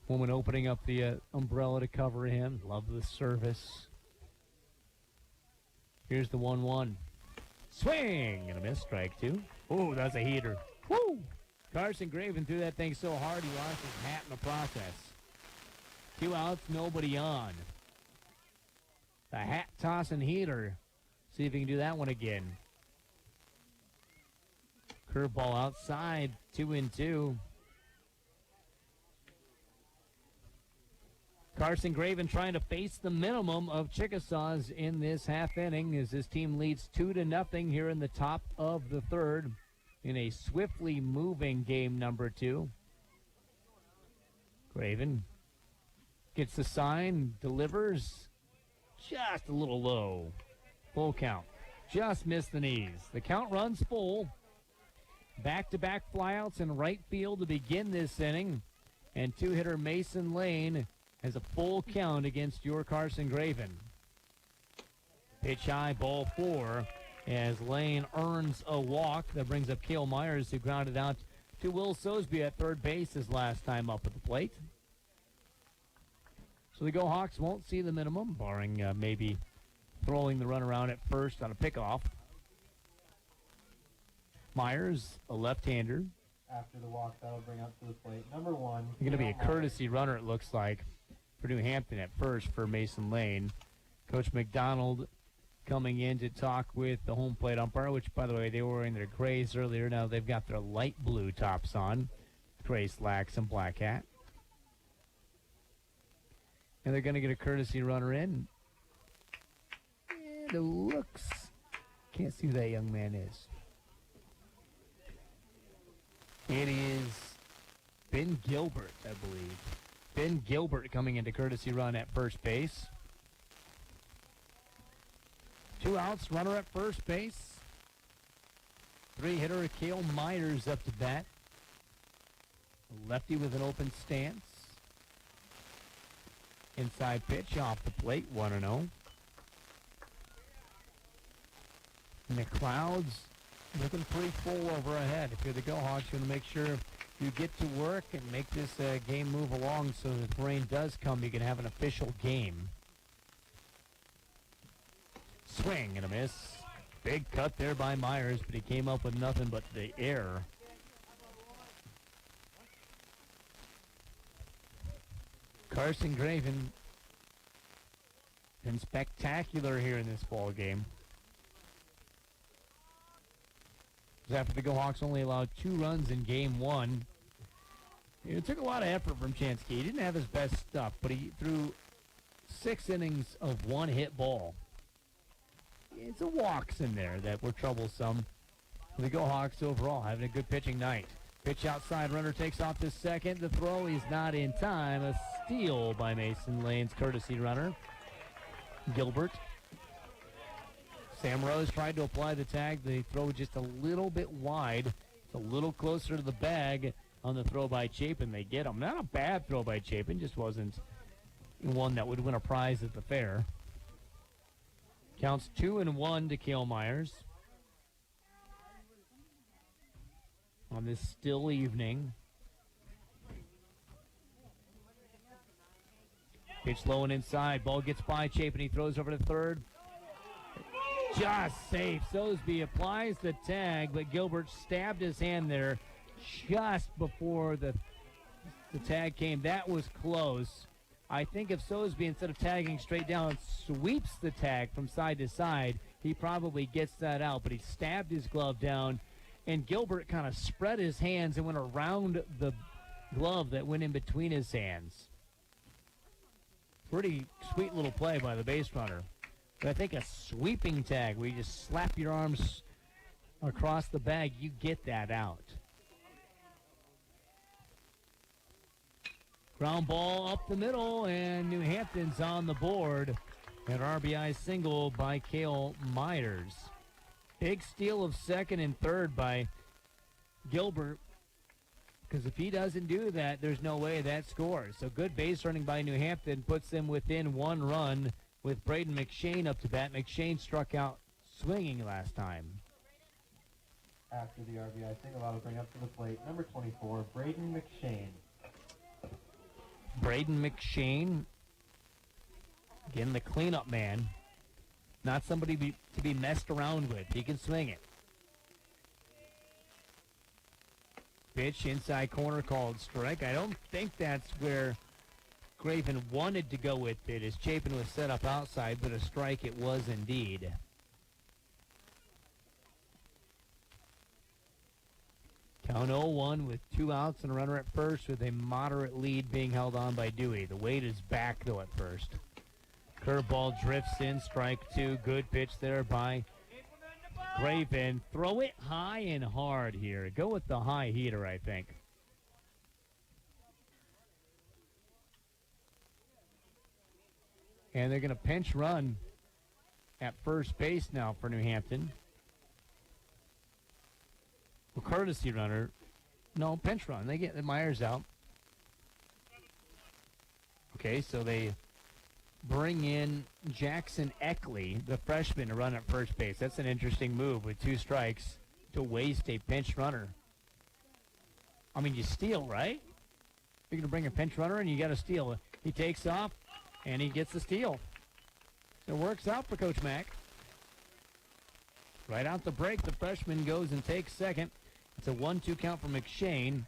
Woman opening up the umbrella to cover him. Love the service. Here's the 1-1. Swing and a miss. Strike 2. Ooh, that's a heater. Woo! Carson Graven threw that thing so hard he lost his hat in the process. 2 outs, nobody on. The hat tossing heater. See if he can do that one again. Curveball outside, 2-2. Carson Graven trying to face the minimum of Chickasaws in this half inning as his team leads 2-0 here in the top of the third in a swiftly moving game number 2. Graven gets the sign, delivers just a little low. Full count. Just missed the knees. The count runs full. Back-to-back flyouts in right field to begin this inning. And 2-hitter Mason Lane has a full count against your Carson Graven. Pitch high, ball 4, as Lane earns a walk. That brings up Cale Myers, who grounded out to Will Sosby at third base his last time up at the plate. So the Go Hawks won't see the minimum, barring maybe throwing the run around at first on a pickoff. Myers, a left-hander. After the walk, that'll bring up to the plate. Number 1. Going to be a courtesy runner, it looks like, for New Hampton at first for Mason Lane. Coach McDonald coming in to talk with the home plate umpire, which, by the way, they were wearing their grays earlier. Now they've got their light blue tops on, gray slacks and black hat. And they're going to get a courtesy runner in. And it looks, can't see who that young man is. It is Ben Gilbert, I believe. Ben Gilbert coming into courtesy run at first base. 2 outs, runner at first base. 3-hitter Cale Myers up to bat. Lefty with an open stance. Inside pitch off the plate, 1-0. And the clouds looking pretty full over ahead. If you're the Go Hawks, you want to make sure you get to work and make this game move along so that if rain does come, you can have an official game. Swing and a miss. Big cut there by Myers, but he came up with nothing but the air. Carson Graven been spectacular here in this ball game. After the Go Hawks only allowed 2 runs in game 1. It took a lot of effort from Chansky. He didn't have his best stuff, but he threw 6 innings of one-hit ball. It's a walks in there that were troublesome. The Go Hawks overall having a good pitching night. Pitch outside, runner takes off to second. The throw, he's not in time. A steal by Mason Lane's courtesy runner. Gilbert. Sam Rose tried to apply the tag. The throw just a little bit wide. A little closer to the bag on the throw by Chapin. They get him. Not a bad throw by Chapin, just wasn't one that would win a prize at the fair. Counts 2-1 to Cale Myers. On this still evening. Pitch low and inside. Ball gets by Chapin. He throws over to third. Just safe. Sosby applies the tag, but Gilbert stabbed his hand there just before the tag came. That was close. I think if Sosby, instead of tagging straight down, sweeps the tag from side to side, he probably gets that out. But he stabbed his glove down, and Gilbert kind of spread his hands and went around the glove that went in between his hands. Pretty sweet little play by the base runner. But I think a sweeping tag where you just slap your arms across the bag, you get that out. Ground ball up the middle, and New Hampton's on the board. An RBI single by Cale Myers. Big steal of second and third by Gilbert, because if he doesn't do that, there's no way that scores. So good base running by New Hampton puts them within 1 run with Braden McShane up to bat. McShane struck out swinging last time. After the RBI single, I'll bring up to the plate number 24, Braden McShane. Braden McShane, again, the cleanup man. Not somebody to be messed around with. He can swing it. Pitch inside corner called strike. I don't think that's where Graven wanted to go with it, as Chapin was set up outside, but a strike it was indeed. Count 0-1 with 2 outs and a runner at first, with a moderate lead being held on by Dewey. The weight is back, though, at first. Curveball drifts in, strike 2. Good pitch there by Graven. Throw it high and hard here. Go with the high heater, I think. And they're going to pinch run at first base now for New Hampton. Well, courtesy runner. No, pinch run. They get Myers out. Okay, so they bring in Jackson Eckley, the freshman, to run at first base. That's an interesting move with 2 strikes to waste a pinch runner. I mean, you steal, right? You're going to bring a pinch runner and you got to steal. He takes off and he gets the steal. So it works out for Coach Mack. Right out the break, the freshman goes and takes second. It's a 1-2 count for McShane.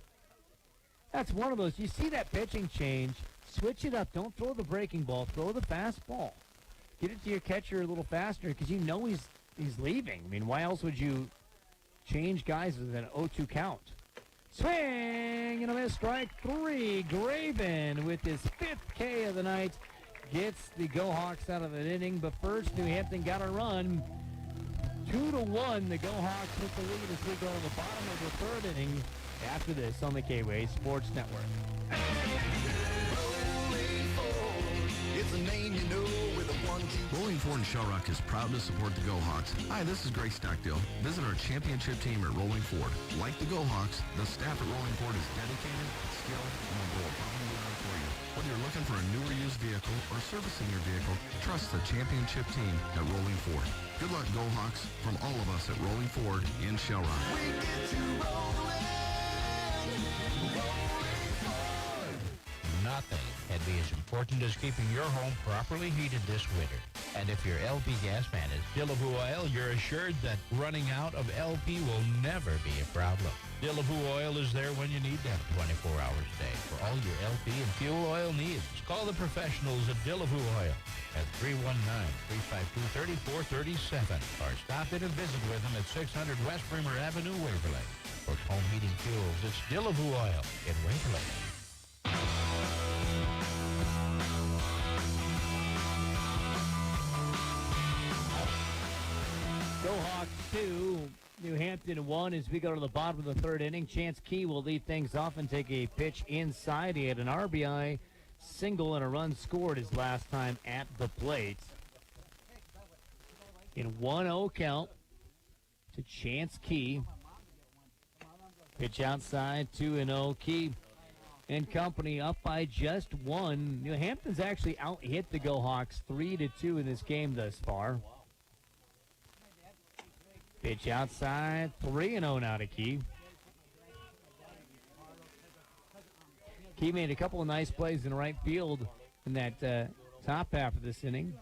That's one of those. You see that pitching change. Switch it up. Don't throw the breaking ball. Throw the fastball. Get it to your catcher a little faster, because you know he's leaving. I mean, why else would you change guys with an 0-2 count? Swing and a miss, strike 3. Graven with his 5th K of the night gets the Go Hawks out of the inning. But first, New Hampton got a run. 2-1, the Go Hawks with the lead as we go to the bottom of the 3rd inning. After this on the K-Way Sports Network. It's a name you know with a 1-2. Rolling Ford in Shell Rock is proud to support the Go Hawks. Hi, this is Greg Stockdale. Visit our championship team at Rolling Ford. Like the Go Hawks, the staff at Rolling Ford is dedicated, skilled, and will go above and beyond for you. Whether you're looking for a new or used vehicle or servicing your vehicle, trust the championship team at Rolling Ford. Good luck, Go Hawks, from all of us at Rolling Ford in Shell Rock. We get you rolling. Nothing can be as important as keeping your home properly heated this winter. And if your LP gas man is Dillaboo Oil, you're assured that running out of LP will never be a problem. Dillaboo Oil is there when you need them 24 hours a day for all your LP and fuel oil needs. Call the professionals at Dillaboo Oil at 319-352-3437 or stop in and visit with them at 600 West Bremer Avenue, Waverly. For home heating fuels, it's Dillaboo Oil in Waverly. Go Hawks 2, New Hampton 1 as we go to the bottom of the third inning. Chance Key will lead things off and take a pitch inside. He had an RBI single and a run scored his last time at the plate. In 1-0 count to Chance Key. Pitch outside, 2-0. Key and company up by just one. New Hampton's actually out-hit the Go Hawks 3-2 in this game thus far. Pitch outside, 3-0 now to Key. Key made a couple of nice plays in right field in that top half of this inning.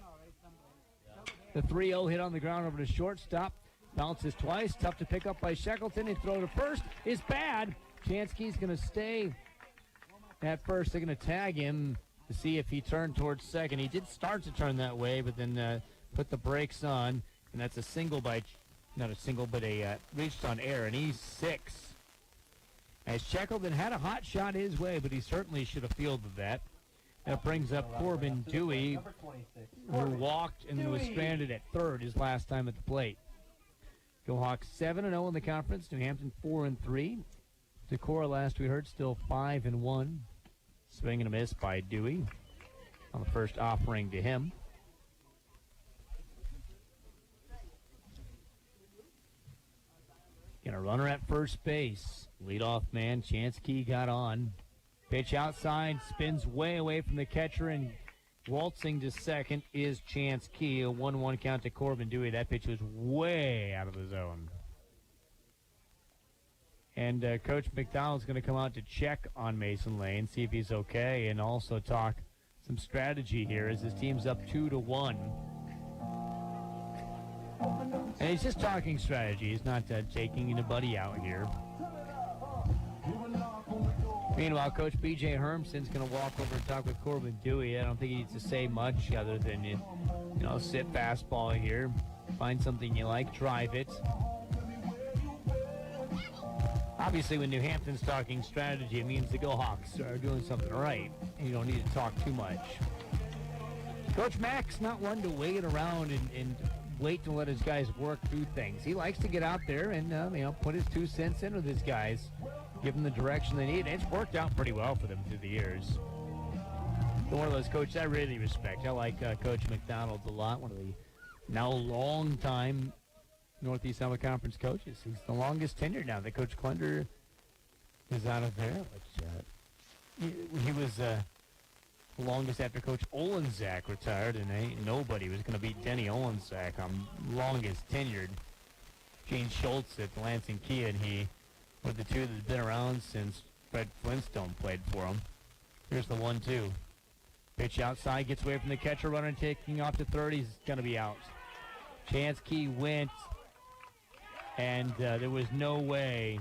The 3-0 hit on the ground over to shortstop. Bounces twice, tough to pick up by Shackleton. And throw to first is bad. Chansky's going to stay at first. They're going to tag him to see if he turned towards second. He did start to turn that way, but then put the brakes on. And that's a single by, not a single, but a reached on air, and he's 6. As Shackleton had a hot shot his way, but he certainly should have fielded that. That brings up Corbin Dewey, who walked and was stranded at third his last time at the plate. Go Hawks 7-0 in the conference. New Hampton 4-3. Decorah, last we heard, still 5-1. Swing and a miss by Dewey on the first offering to him. Got a runner at first base. Leadoff man, Chance Key got on. Pitch outside, spins way away from the catcher, and waltzing to second is Chance Key. A 1-1 count to Corbin Dewey. That pitch was way out of the zone. And Coach McDonald's going to come out to check on Mason Lane, see if he's okay, and also talk some strategy here as his team's up 2-1. And he's just talking strategy. He's not taking anybody out here. Meanwhile, Coach B.J. Hermson's going to walk over and talk with Corbin Dewey. I don't think he needs to say much other than, sit fastball here. Find something you like, drive it. Obviously, when New Hampton's talking strategy, it means the Go Hawks are doing something right. And you don't need to talk too much. Coach Mack's not one to wait around and wait to let his guys work through things. He likes to get out there and put his 2 cents in with his guys, give them the direction they need. And it's worked out pretty well for them through the years. One of those coaches I really respect. I like Coach McDonald a lot. One of the now long-time Northeast Iowa Conference coaches. He's the longest tenured now. The Coach Klunder is out of there. Which, he was the longest after Coach Olenzak retired, and nobody was going to beat Denny Olenzak on longest tenured. Gene Schultz at Lansing Kia, and he were the two that have been around since Fred Flintstone played for him. Here's the 1-2. Pitch outside, gets away from the catcher, runner taking off to third. He's going to be out. Chance Key went, and there was no way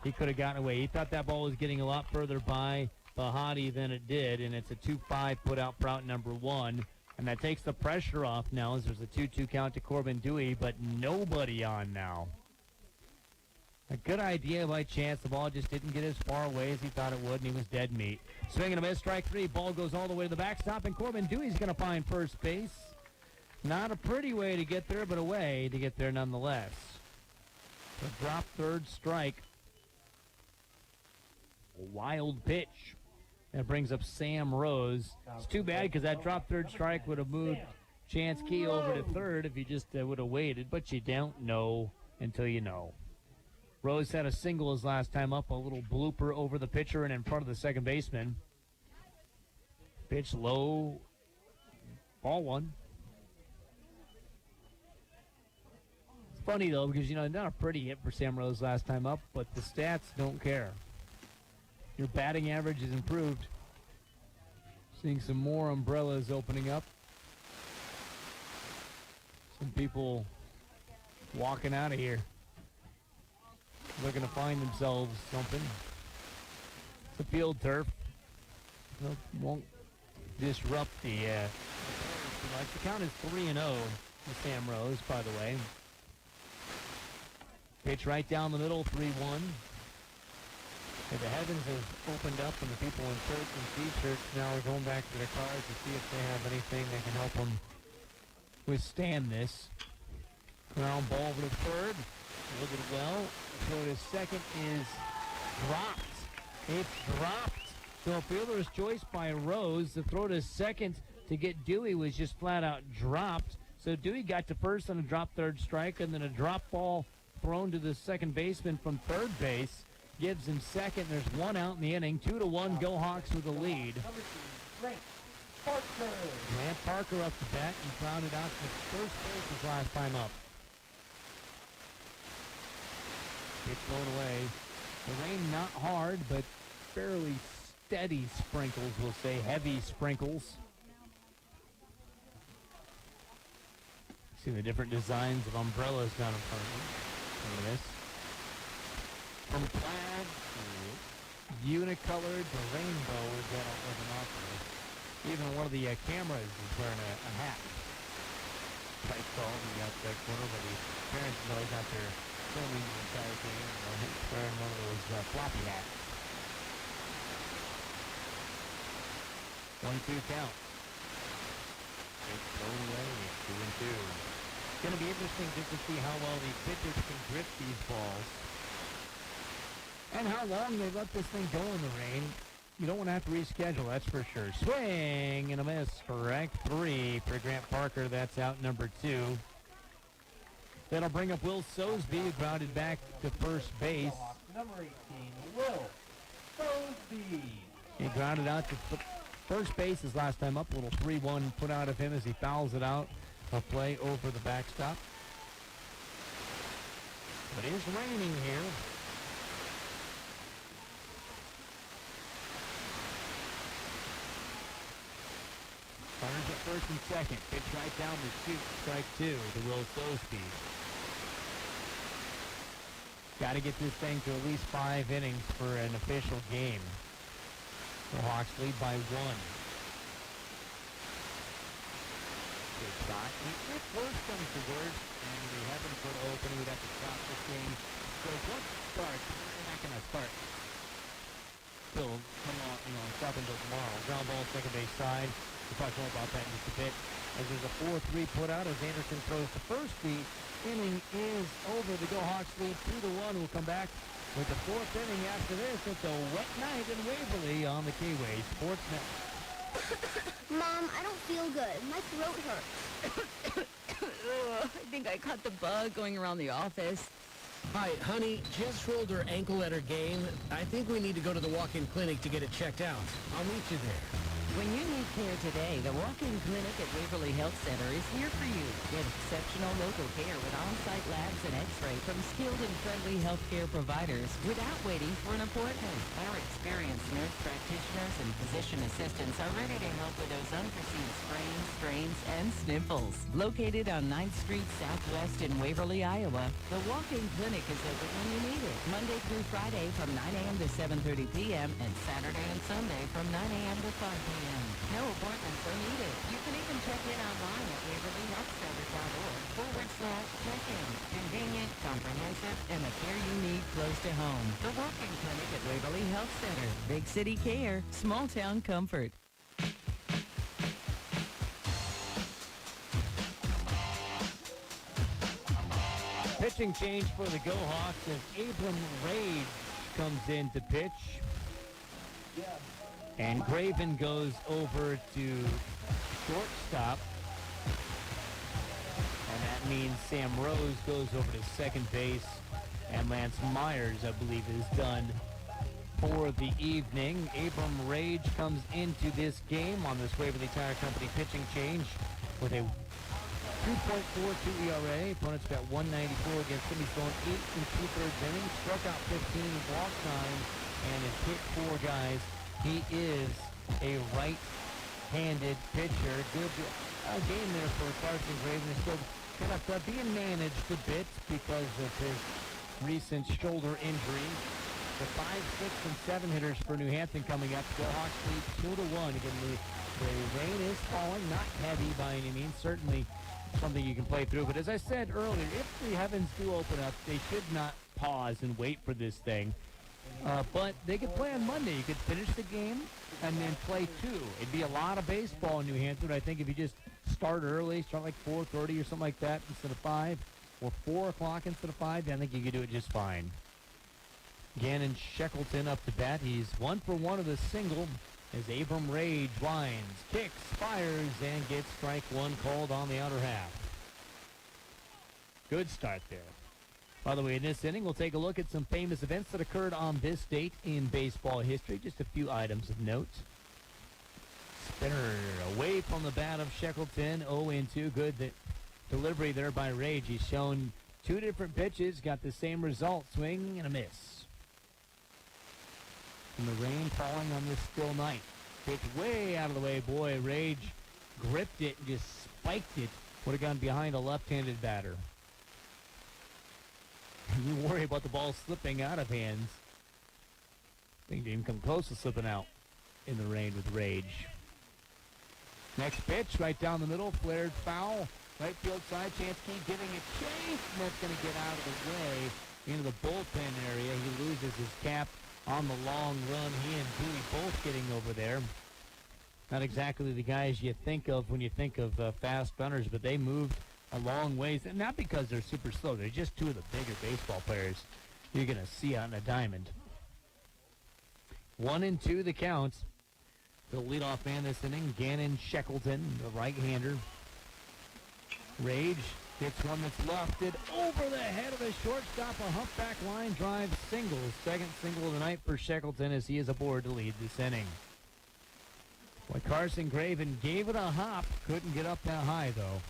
he could have gotten away. He thought that ball was getting a lot further by Bahati than it did, and it's a 2-5 put out for out number 1, and that takes the pressure off now as there's a 2-2 count to Corbin Dewey, but nobody on now. A good idea by Chance. The ball just didn't get as far away as he thought it would, and he was dead meat. Swing and a miss, strike 3. Ball goes all the way to the backstop, and Corbin Dewey's going to find first base. Not a pretty way to get there, but a way to get there nonetheless. The drop third strike. A wild pitch. That brings up Sam Rose. It's too bad because that drop third strike would have moved Chance Key over to third if he just would have waited, but you don't know until you know. Rose had a single his last time up, a little blooper over the pitcher and in front of the second baseman. Pitch low, ball 1. It's funny, though, because, not a pretty hit for Sam Rose last time up, but the stats don't care. Your batting average is improved. Seeing some more umbrellas opening up. Some people walking out of here, looking to find themselves something. It's a field turf. Won't disrupt the count is 3-0 with Sam Rose, by the way. Pitch right down the middle, 3-1. The heavens has opened up, and the people in shirts and t-shirts now are going back to their cars to see if they have anything that can help them withstand this. Ground ball over to third. Look at it well. So the second is dropped. It's dropped. So a fielder's choice by Rose. The throw to second to get Dewey was just flat out dropped. So Dewey got to first on a drop third strike, and then a drop ball thrown to the second baseman from third base. Gives him second. There's one out in the inning. 2-1, Go Hawks with the lead. Grant Parker. Grant Parker up to bat and grounded out to first base his last time up. Pitch blown away. The rain not hard, but fairly steady sprinkles, we'll say. Heavy sprinkles. See the different designs of umbrellas down in front of me. Look at this. From plaid to unicolored to rainbow is that was an offer. Even one of the cameras is wearing a hat. Quite tall in the outside corner, but the parents is always out there filming the entire game. He's wearing one of those floppy hats. 1-2 count. It's blown away. 2-2. It's going to be interesting just to see how well these pitchers can grip these balls. And how long they let this thing go in the rain. You don't want to have to reschedule, that's for sure. Swing and a miss. Strike 3 for Grant Parker. That's out number 2. That'll bring up Will Sosby, who grounded back to first base. Number 18, Will Sosby. He grounded out to first base his last time up. A little 3-1 put out of him as he fouls it out. A play over the backstop. But it is raining here. Runners at first and second. Pitch right down the chute. Strike 2 to Will Sosby. Got to get this thing to at least 5 innings for an official game. The Hawks lead by 1. Good shot. If worst comes to worst, and we happen to put open, we'd have to stop this game. So once it starts, we're not going to start. Still, come on, stop until tomorrow. Ground ball, second base side. We'll talk more about that in just a bit. As there's a 4-3 put out as Anderson throws to first. The inning is over. The Go Hawks lead 2-1. We'll come back with the 4th inning after this. It's a wet night in Waverly on the K-Way Sports Network. Mom, I don't feel good. My throat hurts. I think I caught the bug going around the office. Hi, honey, Jess rolled her ankle at her game. I think we need to go to the walk-in clinic to get it checked out. I'll meet you there. When you need care today, the walk-in clinic at Waverly Health Center is here for you. Get exceptional local care with on-site labs and x-ray from skilled and friendly healthcare providers without waiting for an appointment. Our experienced nurse practitioners and physician assistants are ready to help with those unforeseen sprains, strains, and sniffles. Located on 9th Street Southwest in Waverly, Iowa, the walk-in clinic is open when you need it. Monday through Friday from 9 a.m. to 7:30 p.m. and Saturday and Sunday from 9 a.m. to 5 p.m. No appointments are needed. You can even check in online at waverlyhealthcenter.org/check-in. Convenient, comprehensive, and the care you need close to home. The walk-in clinic at Waverly Health Center. Big city care, small town comfort. Pitching change for the Go Hawks as Abram Rage comes in to pitch. And Graven goes over to shortstop. And that means Sam Rose goes over to second base. And Lance Myers, I believe, is done for the evening. Abram Rage comes into this game on this Waverly Tire Company pitching change with a 2.42 ERA. Opponents got 194 against him. He's going 8 2/3 innings. Struck out 15, walked 9, and has hit 4 guys. He is a right-handed pitcher. Good game there for Carson Graven. He's still kind of being managed a bit because of his recent shoulder injury. The 5, 6, and 7 hitters for New Hampton coming up. The Hawks lead 2-1. Again, the rain is falling, not heavy by any means. Certainly something you can play through. But as I said earlier, if the heavens do open up, they should not pause and wait for this thing. But they could play on Monday. You could finish the game and then play 2. It'd be a lot of baseball in New Hampton. I think if you just start early, start like 4:30 or something like that instead of 5, or 4 o'clock instead of 5, I think you could do it just fine. Gannon Shackleton up to bat. He's 1 for 1 of the single as Abram Rage winds, kicks, fires, and gets strike 1 called on the outer half. Good start there. By the way, in this inning, we'll take a look at some famous events that occurred on this date in baseball history. Just a few items of note. Spinner away from the bat of Shackleton, 0-2. Good delivery there by Rage. He's shown 2 different pitches, got the same result, swing and a miss. And the rain falling on this still night. Pitch way out of the way. Boy, Rage gripped it and just spiked it. Would have gone behind a left-handed batter. You worry about the ball slipping out of hands. I think it didn't come close to slipping out in the rain with Rage. Next pitch, right down the middle, flared foul. Right field side, Chansky giving a chase, and that's going to get out of the way into the bullpen area. He loses his cap on the long run. He and Bowie both getting over there. Not exactly the guys you think of when you think of fast runners, but they moved a long ways, and not because they're super slow. They're just 2 of the bigger baseball players you're going to see out in a diamond. 1-2 the counts. The leadoff man this inning, Gannon Shackleton, the right-hander. Rage gets one that's lofted over the head of the shortstop. A humpback line drive single. Second single of the night for Shackleton as he is aboard to lead this inning. Boy, Carson Graven gave it a hop. Couldn't get up that high, though.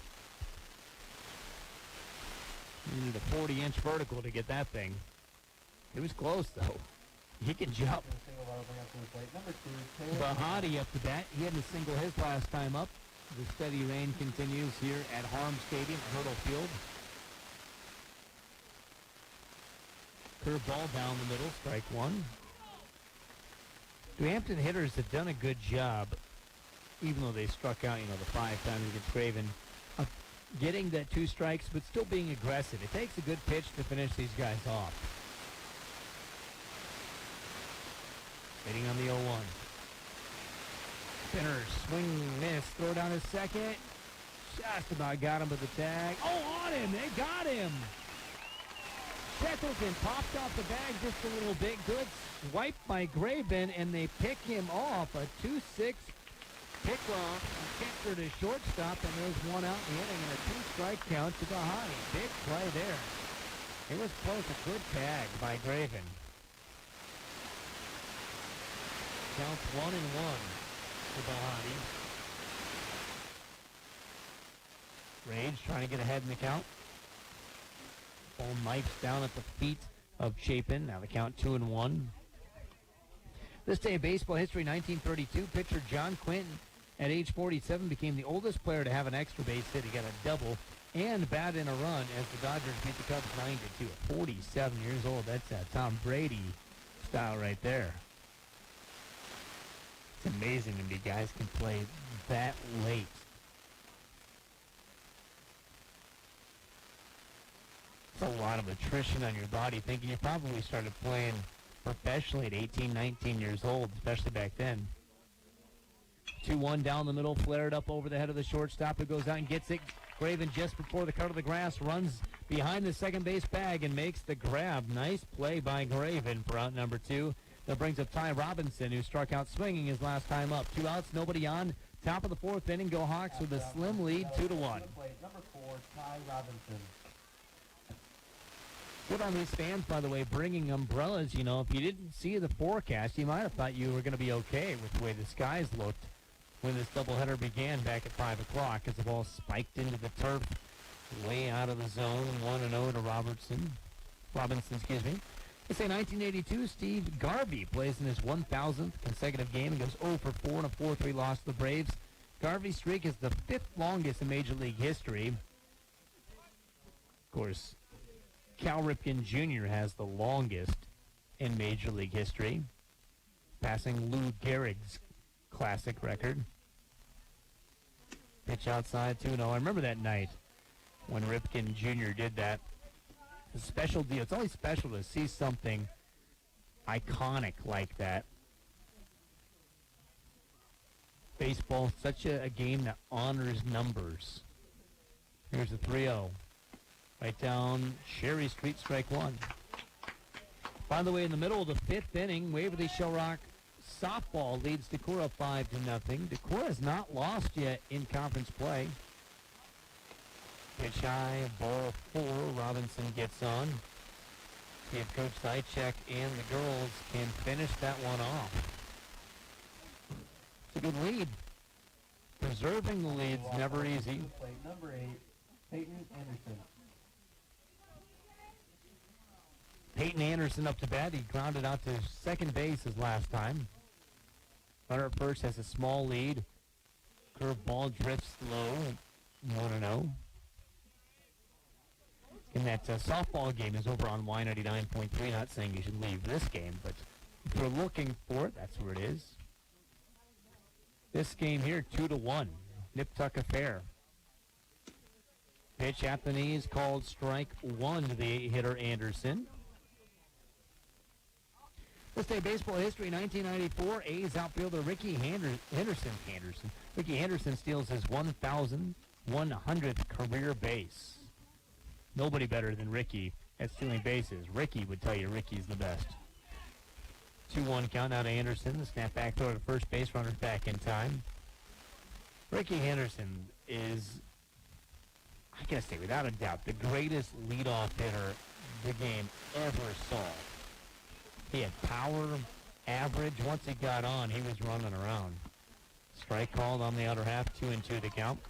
Needed a 40-inch vertical to get that thing. It was close, though. He can jump. Bahati up the bat. He hadn't single his last time up. The steady rain continues here at Harm Stadium, Hurdle Field. Curveball down the middle, strike 1. New Hampton hitters have done a good job, even though they struck out, the 5 times against Craven, of getting that 2 strikes, but still being aggressive. It takes a good pitch to finish these guys off. Waiting on the 0-1. Spinner, swing, miss, throw down his second. Just about got him with the tag. Oh, on him! They got him! Shackleton popped off the bag just a little bit. Good swipe by Graven, and they pick him off. A 2-6 pick-off. Catcher to shortstop, and there's 1 out in the inning, and a 2-strike count to Bahati. Big play there. It was close. A good tag by Graven. Counts 1-1 for Bahati. Rage trying to get ahead in the count. Ball knifes down at the feet of Chapin. Now the count 2-1. This day in baseball history, 1932, pitcher John Quinton, at age 47, became the oldest player to have an extra base hit. He got a double and batted in a run as the Dodgers beat the Cubs 9-2. At 47 years old, that's Tom Brady style right there. It's amazing to me guys can play that late. It's a lot of attrition on your body, thinking you probably started playing professionally at 18, 19 years old, especially back then. 2-1 down the middle, flared up over the head of the shortstop, who goes out and gets it. Graven just before the cut of the grass runs behind the second base bag and makes the grab. Nice play by Graven for out number 2. That brings up Ty Robinson, who struck out swinging his last time up. 2 outs, nobody on. Top of the 4th inning, go Hawks with a slim lead, 2-1. Number 4, Ty Robinson. Good on these fans, by the way, bringing umbrellas. You know, if you didn't see the forecast, you might have thought you were going to be okay with the way the skies looked when this doubleheader began back at 5 o'clock as the ball spiked into the turf way out of the zone. 1-0 to Robinson. They say 1982, Steve Garvey plays in his 1,000th consecutive game and goes 0 for 4 in a 4-3 loss to the Braves. Garvey's streak is the 5th longest in Major League history. Of course, Cal Ripken Jr. has the longest in Major League history, passing Lou Gehrig's classic record. Pitch outside 2-0. I remember that night when Ripken Jr. did that. It's a special deal. It's always special to see something iconic like that. Baseball, such a game that honors numbers. Here's a 3-0. Right down Sherry Street, strike one. By the way, in the middle of the fifth inning, Waverly Shell Rock softball leads Decorah 5-0. Decorah has not lost yet in conference play. Pitch high, ball 4. Robinson gets on. See if Coach Sychek and the girls can finish that one off. It's a good lead. Preserving the lead's never easy. Number 8, Peyton Anderson. Peyton Anderson up to bat. He grounded out to second base his last time. Runner at first has a small lead. Curve ball drifts low. 1-0. And that softball game is over on Y99.3. Not saying you should leave this game, but if you're looking for it, that's where it is. This game here, 2-1. Nip-Tuck affair. Pitch at the knees called strike one to the 8-hitter Anderson. This day baseball history, 1994, A's outfielder Ricky Henderson. Ricky Henderson steals his 1,100th career base. Nobody better than Ricky at stealing bases. Ricky would tell you Ricky's the best. 2-1 count out of Anderson. The snap back throw to first base, runner back in time. Ricky Henderson is, I gotta say, without a doubt, the greatest leadoff hitter the game ever saw. He had power, average. Once he got on, he was running around. Strike called on the outer half, 2-2 to count.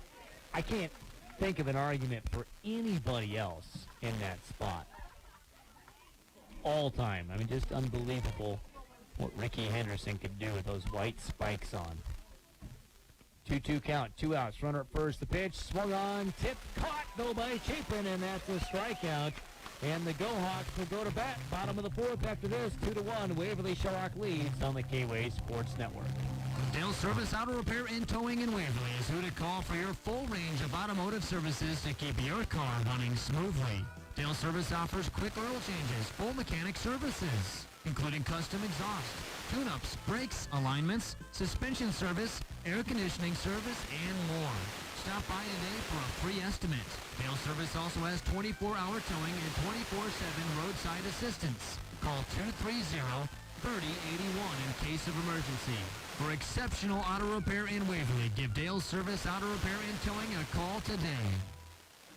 I can't think of an argument for anybody else in that spot. All time. I mean, just unbelievable what Ricky Henderson could do with those white spikes on. 2-2 count, 2 outs. Runner at first, the pitch, swung on, tip, caught, though by Chapin, and that's a strikeout. And the Go Hawks will go to bat. Bottom of the fourth after this, 2-1. Waverly Shell Rock leads on the K-Way Sports Network. Dale Service Auto Repair and Towing in Waverly is who to call for your full range of automotive services to keep your car running smoothly. Dale Service offers quick oil changes, full mechanic services, including custom exhaust, tune-ups, brakes, alignments, suspension service, air conditioning service, and more. Stop by today for a free estimate. Dale Service also has 24-hour towing and 24/7 roadside assistance. Call 230-3081 in case of emergency. For exceptional auto repair in Waverly, give Dale Service Auto Repair and Towing a call today.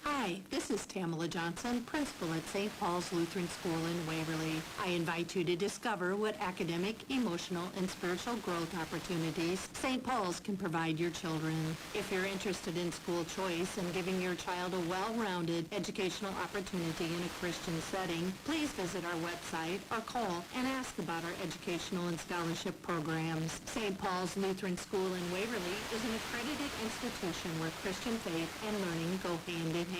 Hi, this is Tamala Johnson, principal at St. Paul's Lutheran School in Waverly. I invite you to discover what academic, emotional, and spiritual growth opportunities St. Paul's can provide your children. If you're interested in school choice and giving your child a well-rounded educational opportunity in a Christian setting, please visit our website or call and ask about our educational and scholarship programs. St. Paul's Lutheran School in Waverly is an accredited institution where Christian faith and learning go hand in hand.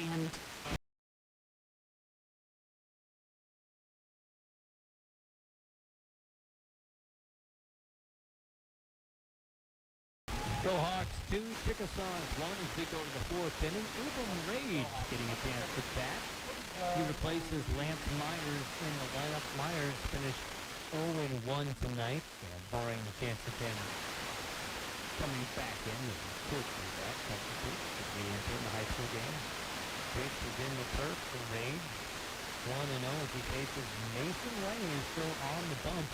Go Hawks 2, Chickasaws 1 as we go to the fourth inning. Abram Rage getting a chance to bat. He replaces Lance Myers in the lineup. Myers finished 0-1 tonight, barring the chance of him coming back in. Could do that, technically, to be in the high school game. Pitch is in the turf for Rage. 1-0 as he faces Mason Wright, who's still on the bump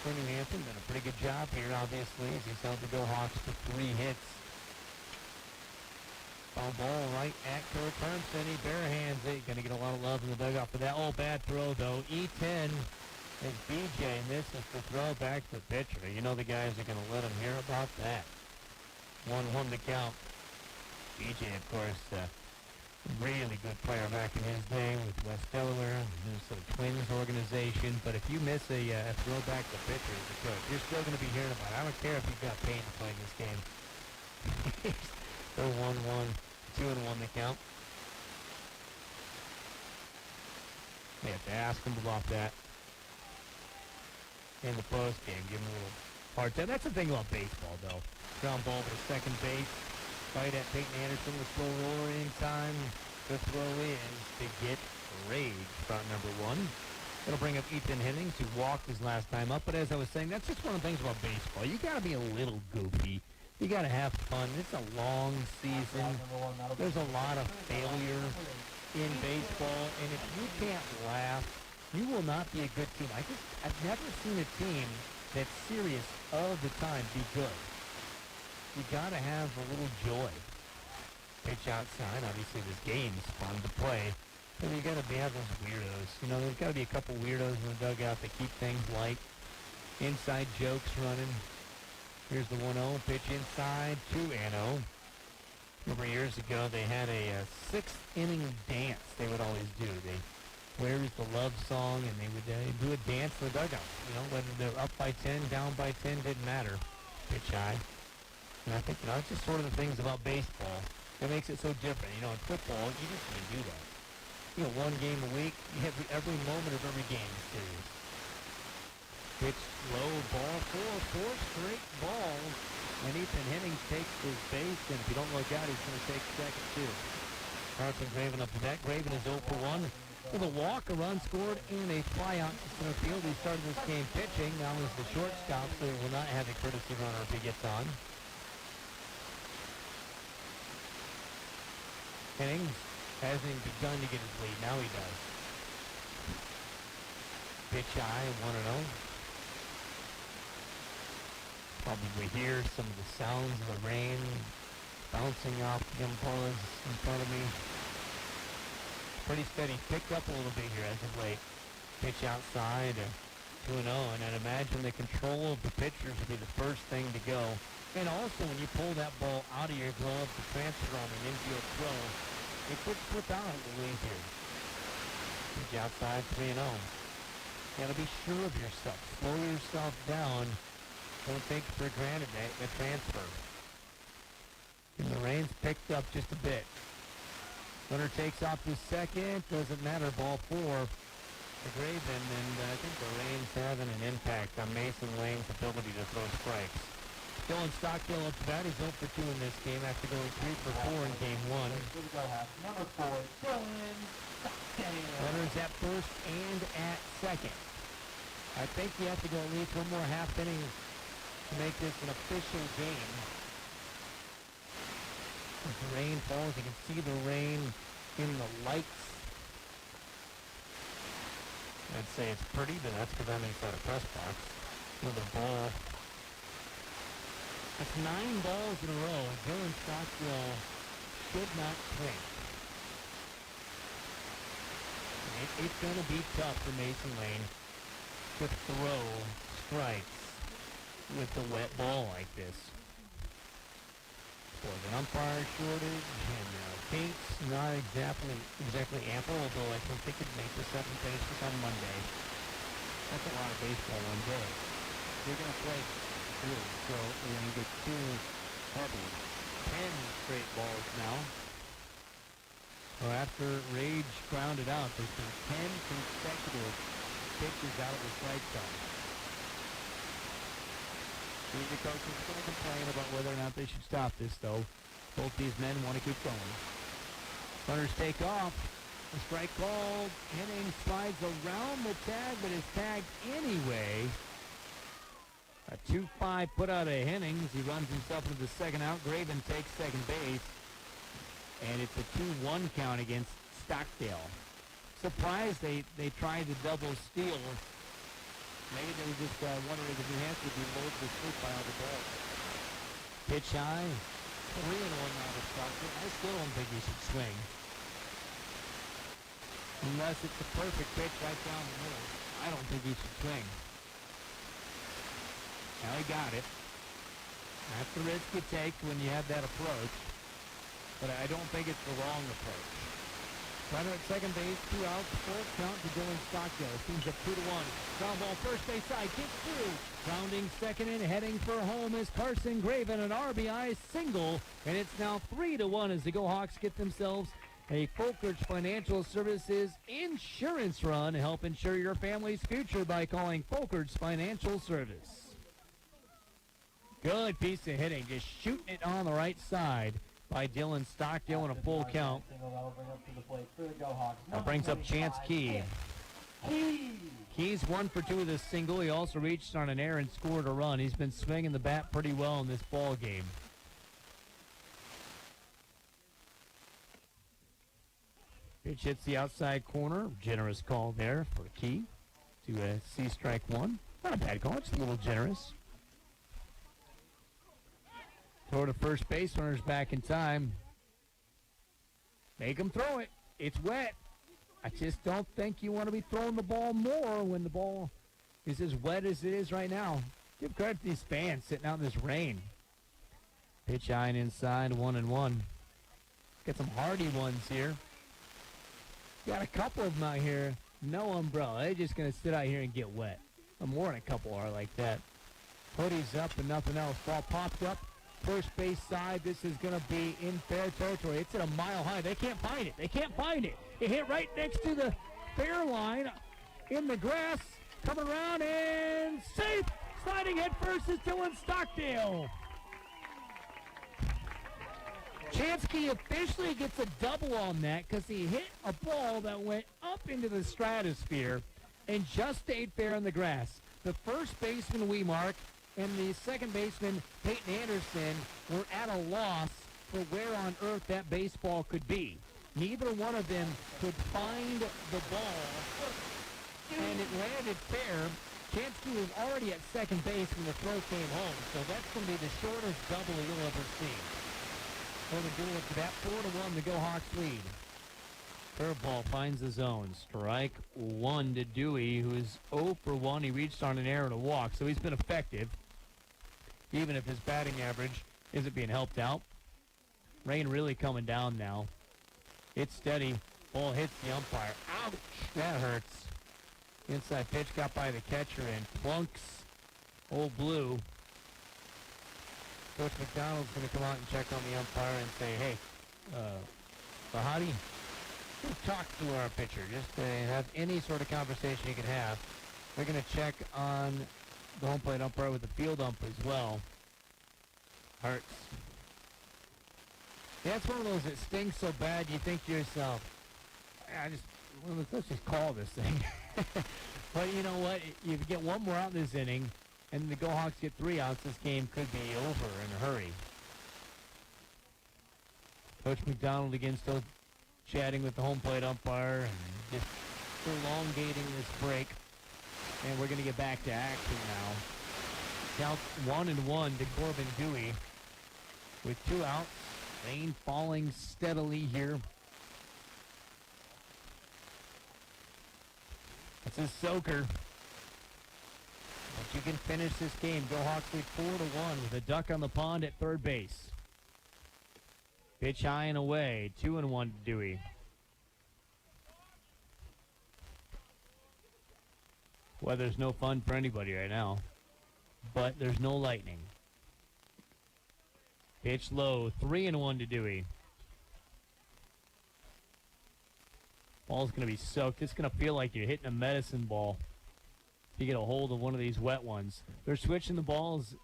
for New Hampton. Done a pretty good job here, obviously, as he's held the Go Hawks to 3 hits. Foul ball right at Kurt Hermson. He barehands it. Going to get a lot of love in the dugout for that. Oh, bad throw, though. E10 is BJ, and this is the throw back to the pitcher. You know the guys are going to let him hear about that. 1-1 to count. BJ, of course, really good player back in his day with West Delaware, the Minnesota Twins organization. But if you miss a throwback to pitcher as a coach, you're still going to be hearing about it. I don't care if you've got paid to play this game. Still 1-1, 2-1 the count. They have to ask him about that in the post game. Give him a little hard time. That's the thing about baseball, though. Ground ball to second base. Fight at Peyton Anderson with slow roller in time. The throw is to get Rage, front number 1. It'll bring up Ethan Hennings, who walked his last time up. But as I was saying, that's just one of the things about baseball. You got to be a little goofy. You got to have fun. It's a long season. There's a lot of failure in baseball, and if you can't laugh, you will not be a good team. I've never seen a team that's serious all the time be good. You got to have a little joy. Pitch outside. Obviously, this game's fun to play. But you got to have those weirdos. You know, there's got to be a couple weirdos in the dugout that keep things light. Inside jokes running. Here's the 1-0. Pitch inside. 2-0. Remember years ago, they had a sixth inning dance they would always do. Where's the love song? And they would do a dance in the dugout. You know, whether they're up by 10, down by 10, didn't matter. Pitch high. And I think, it's just sort of the things about baseball that makes it so different. You know, in football, you just can't do that. You know, one game a week, you have every moment of every game is serious. Pitch low, ball four straight balls. And Ethan Hennings takes his base, and if you don't look out, he's going to take second, too. Carson Graven up to bat. Graven is 0 for 1. With a walk, a run scored, and a fly out to center field. He started this game pitching. Now he's the shortstop, so he will not have a courtesy runner if he gets on. Hennings hasn't even begun to get his lead. Now he does. Pitch high, 1-0. Probably hear some of the sounds of the rain bouncing off the umbrellas in front of me. Pretty steady. Picked up a little bit here as of late. Pitch outside, 2-0. And I'd imagine the control of the pitchers would be the first thing to go. And also, when you pull that ball out of your glove to transfer on an infield throw, it could slip out a little easier. Pitch outside, 3-0. You got to be sure of yourself. Slow yourself down. Don't take for granted the transfer. And the rain's picked up just a bit. Runner takes off to second. Doesn't matter. Ball 4 for Graven. And I think the rain's having an impact on Mason Lane's ability to throw strikes. Dylan Stockdale up to bat. He's 0 for 2 in this game after going 3 for 4 in game 1. Number 4, Dylan Stockdale. Runners at first and at second. I think you have to go at least one more half inning to make this an official game. As the rain falls, you can see the rain in the lights. I'd say it's pretty, but that's because I'm inside a press box. Another ball. That's 9 balls in a row. Dylan Stockdale should not swing. It's going to be tough for Mason Lane to throw strikes with a wet ball like this. There's an umpire shortage, and paint's not exactly ample, although I think they could make the 7 bases on Monday. That's a lot of baseball one day. They're going to play through, so they're going to get 2 heavy. 10 straight balls now. Well, after Rage grounded out, there's been 10 consecutive pitches out of the strike zone. The coach is going to complain about whether or not they should stop this, though. Both these men want to keep going. Runners take off. A strike called. Hennings slides around the tag, but is tagged anyway. A 2-5 put out of Hennings. He runs himself into the second out. Graven takes second base. And it's a 2-1 count against Stockdale. Surprised they tried to double steal. Maybe they were just wondering if New Hampshire would be loaded with sleep by all the balls. Pitch high. 3-1 now to Stockdale. I still don't think he should swing. Unless it's a perfect pitch right down the middle. I don't think he should swing. Now he got it. That's the risk you take when you have that approach. But I don't think it's the wrong approach. Runner at second base, 2 outs, full count to Dylan Stockdale. Team's up 2-1. Ground ball first base side, gets through. Rounding second in, heading for home is Carson Graven, an RBI single. And it's now 3-1 as the Go Hawks get themselves a Folkers Financial Services insurance run. Help insure your family's future by calling Folkers Financial Service. Good piece of hitting, just shooting it on the right side by Dylan Stockdale in a full count. That brings up Chance Key. He's 1 for 2 with a single. He also reached on an air and scored a run. He's been swinging the bat pretty well in this ball game. Pitch hits the outside corner. Generous call there for Key to see strike one. Not a bad call. It's a little generous. Throw to first base. Runner's back in time. Make him throw it. It's wet. I just don't think you want to be throwing the ball more when the ball is as wet as it is right now. Give credit to these fans sitting out in this rain. Pitch high and inside, 1-1. Got some hardy ones here. Got a couple of them out here. No umbrella. They're just going to sit out here and get wet. More than a couple are like that. Hoodie's up and nothing else. Ball popped up. First base side. This is going to be in fair territory. It's at a mile high. They can't find it. They can't find it. It hit right next to the fair line in the grass. Coming around and safe. Sliding head first is Dylan Stockdale. Chansky officially gets a double on that because he hit a ball that went up into the stratosphere and just stayed fair in the grass. The first baseman, Weemark, and the second baseman, Peyton Anderson, were at a loss for where on earth that baseball could be. Neither one of them could find the ball, and it landed fair. Chansky was already at second base when the throw came home, so that's going to be the shortest double you'll ever see. Corbin Dewey with that 4-1, the Go Hawks lead. Curveball finds the zone. Strike one to Dewey, who is 0 for 1. He reached on an error and a walk, so he's been effective, even if his batting average isn't being helped out. Rain really coming down now. It's steady. Ball hits the umpire. Ouch! That hurts. Inside pitch got by the catcher and plunks Old Blue. Coach McDonald's going to come out and check on the umpire and say, hey, Bahati, talk to our pitcher. Just have any sort of conversation you can have. They're going to check on the home plate umpire with the field ump as well. Hurts. Yeah, it's one of those that stings so bad you think to yourself, let's just call this thing. But you know what? You get one more out in this inning, and the Go Hawks get 3 outs. This game could be over in a hurry. Coach McDonald again still chatting with the home plate umpire and just elongating this break. And we're going to get back to action now. Count 1-1 to Corbin Dewey with 2 outs. Rain falling steadily here. That's a soaker. But you can finish this game. Go Hawks lead 4-1 with a duck on the pond at third base. Pitch high and away. 2-1 to Dewey. Weather's no fun for anybody right now. But there's no lightning. Pitch low. 3-1 to Dewey. Ball's going to be soaked. It's going to feel like you're hitting a medicine ball. You get a hold of one of these wet ones. They're switching the balls.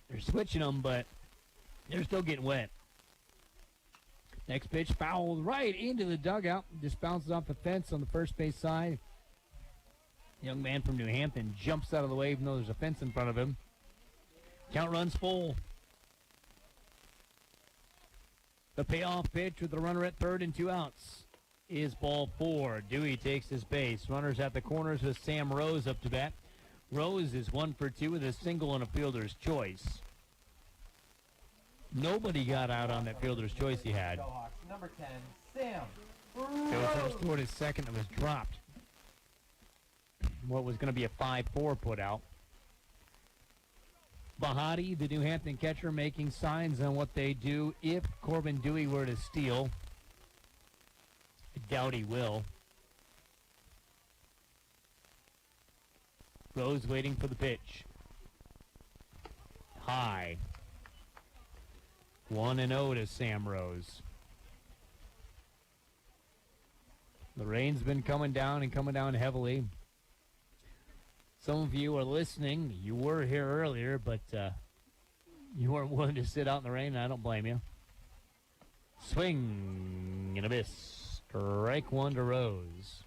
They're switching them, but they're still getting wet. Next pitch fouled right into the dugout. Just bounces off the fence on the first base side. Young man from New Hampton jumps out of the way even though there's a fence in front of him. Count runs full. The payoff pitch with the runner at third and 2 outs is ball 4. Dewey takes his base. Runners at the corners with Sam Rose up to bat. Rose is 1 for 2 with a single and a fielder's choice. Nobody got out on that fielder's choice he had. Number 10, Sam Rose scored his second and was dropped. What was going to be a 5-4 put out. Bahati, the New Hampton catcher, making signs on what they do if Corbin Dewey were to steal. I doubt he will. Rose waiting for the pitch. High. 1-0 to Sam Rose. The rain's been coming down and coming down heavily. Some of you are listening. You were here earlier, but you weren't willing to sit out in the rain, and I don't blame you. Swing and a miss. Strike one to Rose.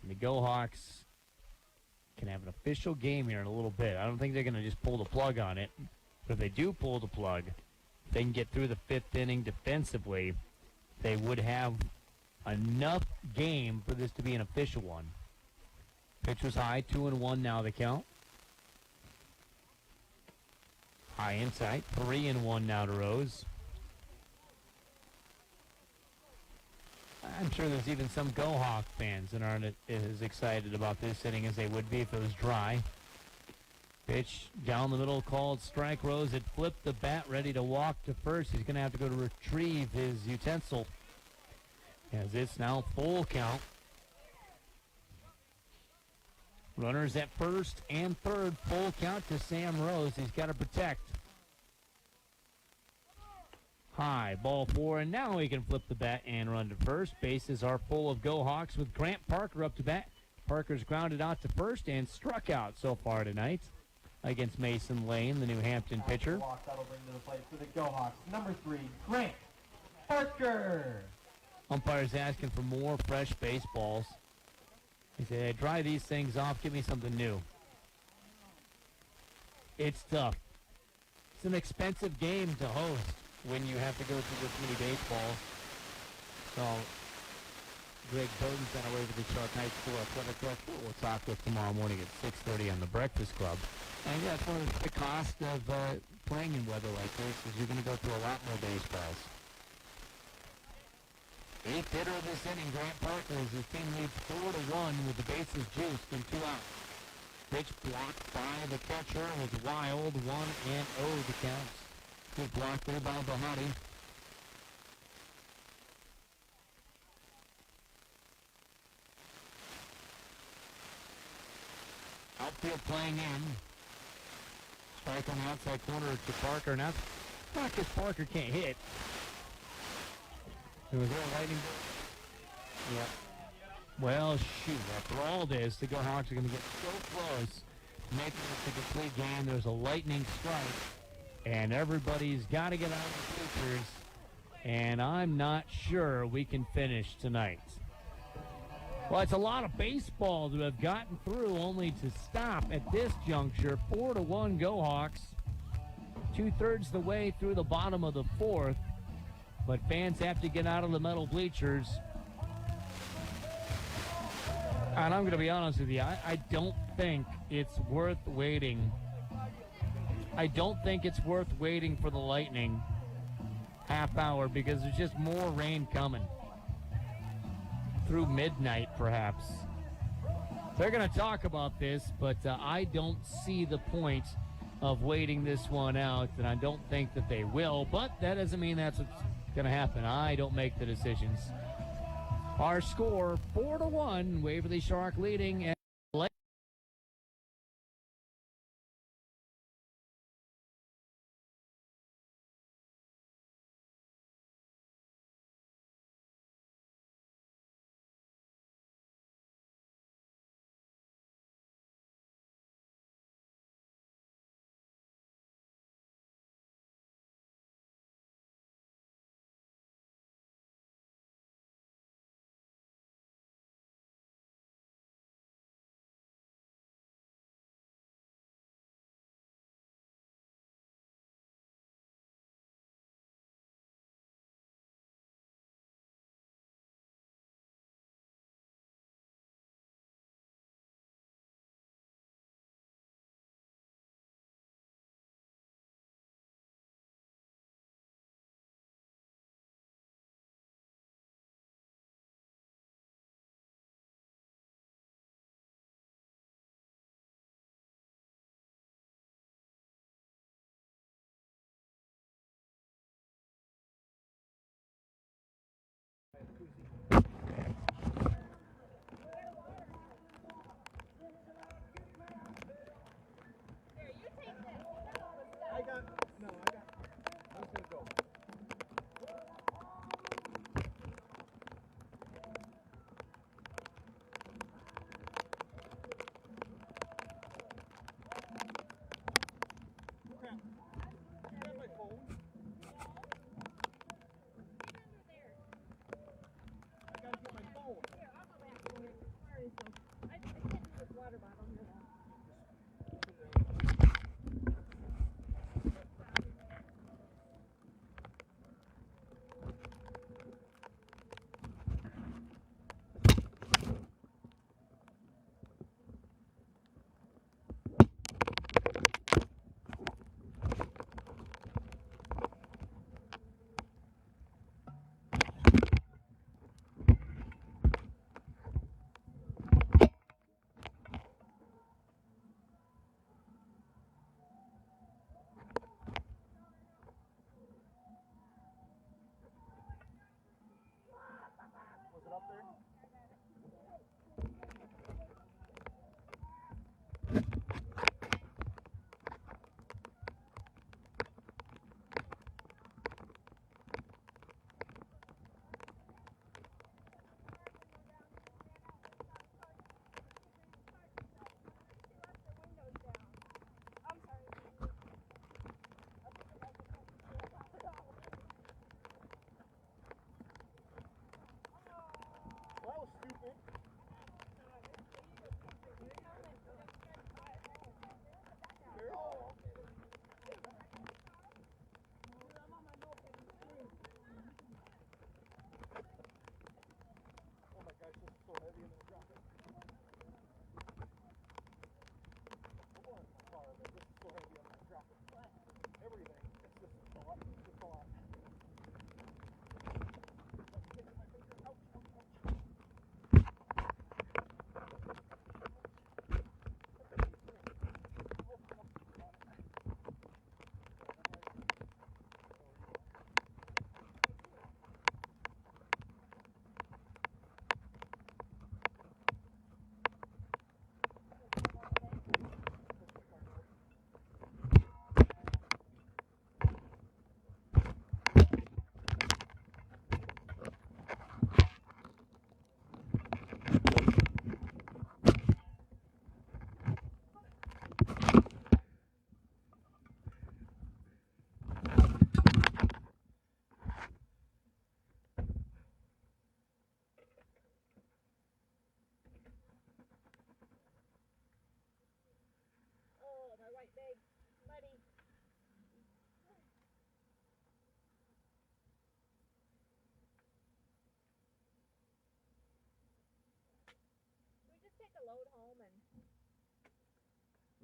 And the Go Hawks can have an official game here in a little bit. I don't think they're going to just pull the plug on it. But if they do pull the plug, if they can get through the fifth inning defensively, they would have enough game for this to be an official one. Pitch was high, 2-1 now the count. High inside, 3-1 now to Rose. I'm sure there's even some Go Hawk fans that aren't as excited about this inning as they would be if it was dry. Pitch down the middle, called strike. Rose had flipped the bat, ready to walk to first. He's going to have to go to retrieve his utensil, as it's now full count. Runners at first and third, full count to Sam Rose. He's got to protect. High, ball four, and now he can flip the bat and run to first. Bases are full of Go Hawks with Grant Parker up to bat. Parker's grounded out to first and struck out so far tonight against Mason Lane, the New Hampton pitcher. Walk that'll bring to the plate for the Go Hawks. Number 3, Grant Parker. Umpire's asking for more fresh baseballs. He said, hey, dry these things off, give me something new. It's tough. It's an expensive game to host when you have to go through this many baseballs. So, Greg Bowden's on our way to the Shark High School Athletic Director. We'll talk with tomorrow morning at 6:30 on the Breakfast Club. And yeah, it's one of the cost of playing in weather like this is you're going to go through a lot more baseballs. Eighth hitter of this inning, Grant Parker, as his team leads 4-1 with the bases juiced and 2 outs. Pitch blocked by the catcher with Wild, 1-0 the counts. Good block there by Bahati. Outfield playing in. Strike on the outside corner to Parker. Now, it's not because Parker can't hit. Was there a lightning bolt? Yep. Well, shoot. After all this, the Go Hawks are going to get so close to making this a complete game. There's a lightning strike, and everybody's got to get out of the bleachers, and I'm not sure we can finish tonight. Well, it's a lot of baseball to have gotten through only to stop at this juncture. 4-1 Go Hawks. 2/3 the way through the bottom of the fourth. But fans have to get out of the metal bleachers. And I'm going to be honest with you, I don't think it's worth waiting. I don't think it's worth waiting for the Lightning half hour because there's just more rain coming. Through midnight, perhaps. They're going to talk about this, but I don't see the point of waiting this one out, and I don't think that they will. But that doesn't mean that's what's going to happen. I don't make the decisions. Our score, 4-1, Waverly Shark leading.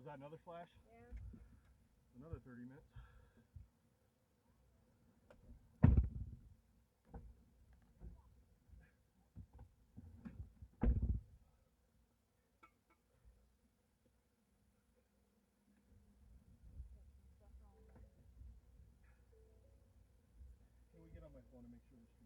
Was that another flash? Yeah. Another 30 minutes. Can we get on my phone and make sure the stream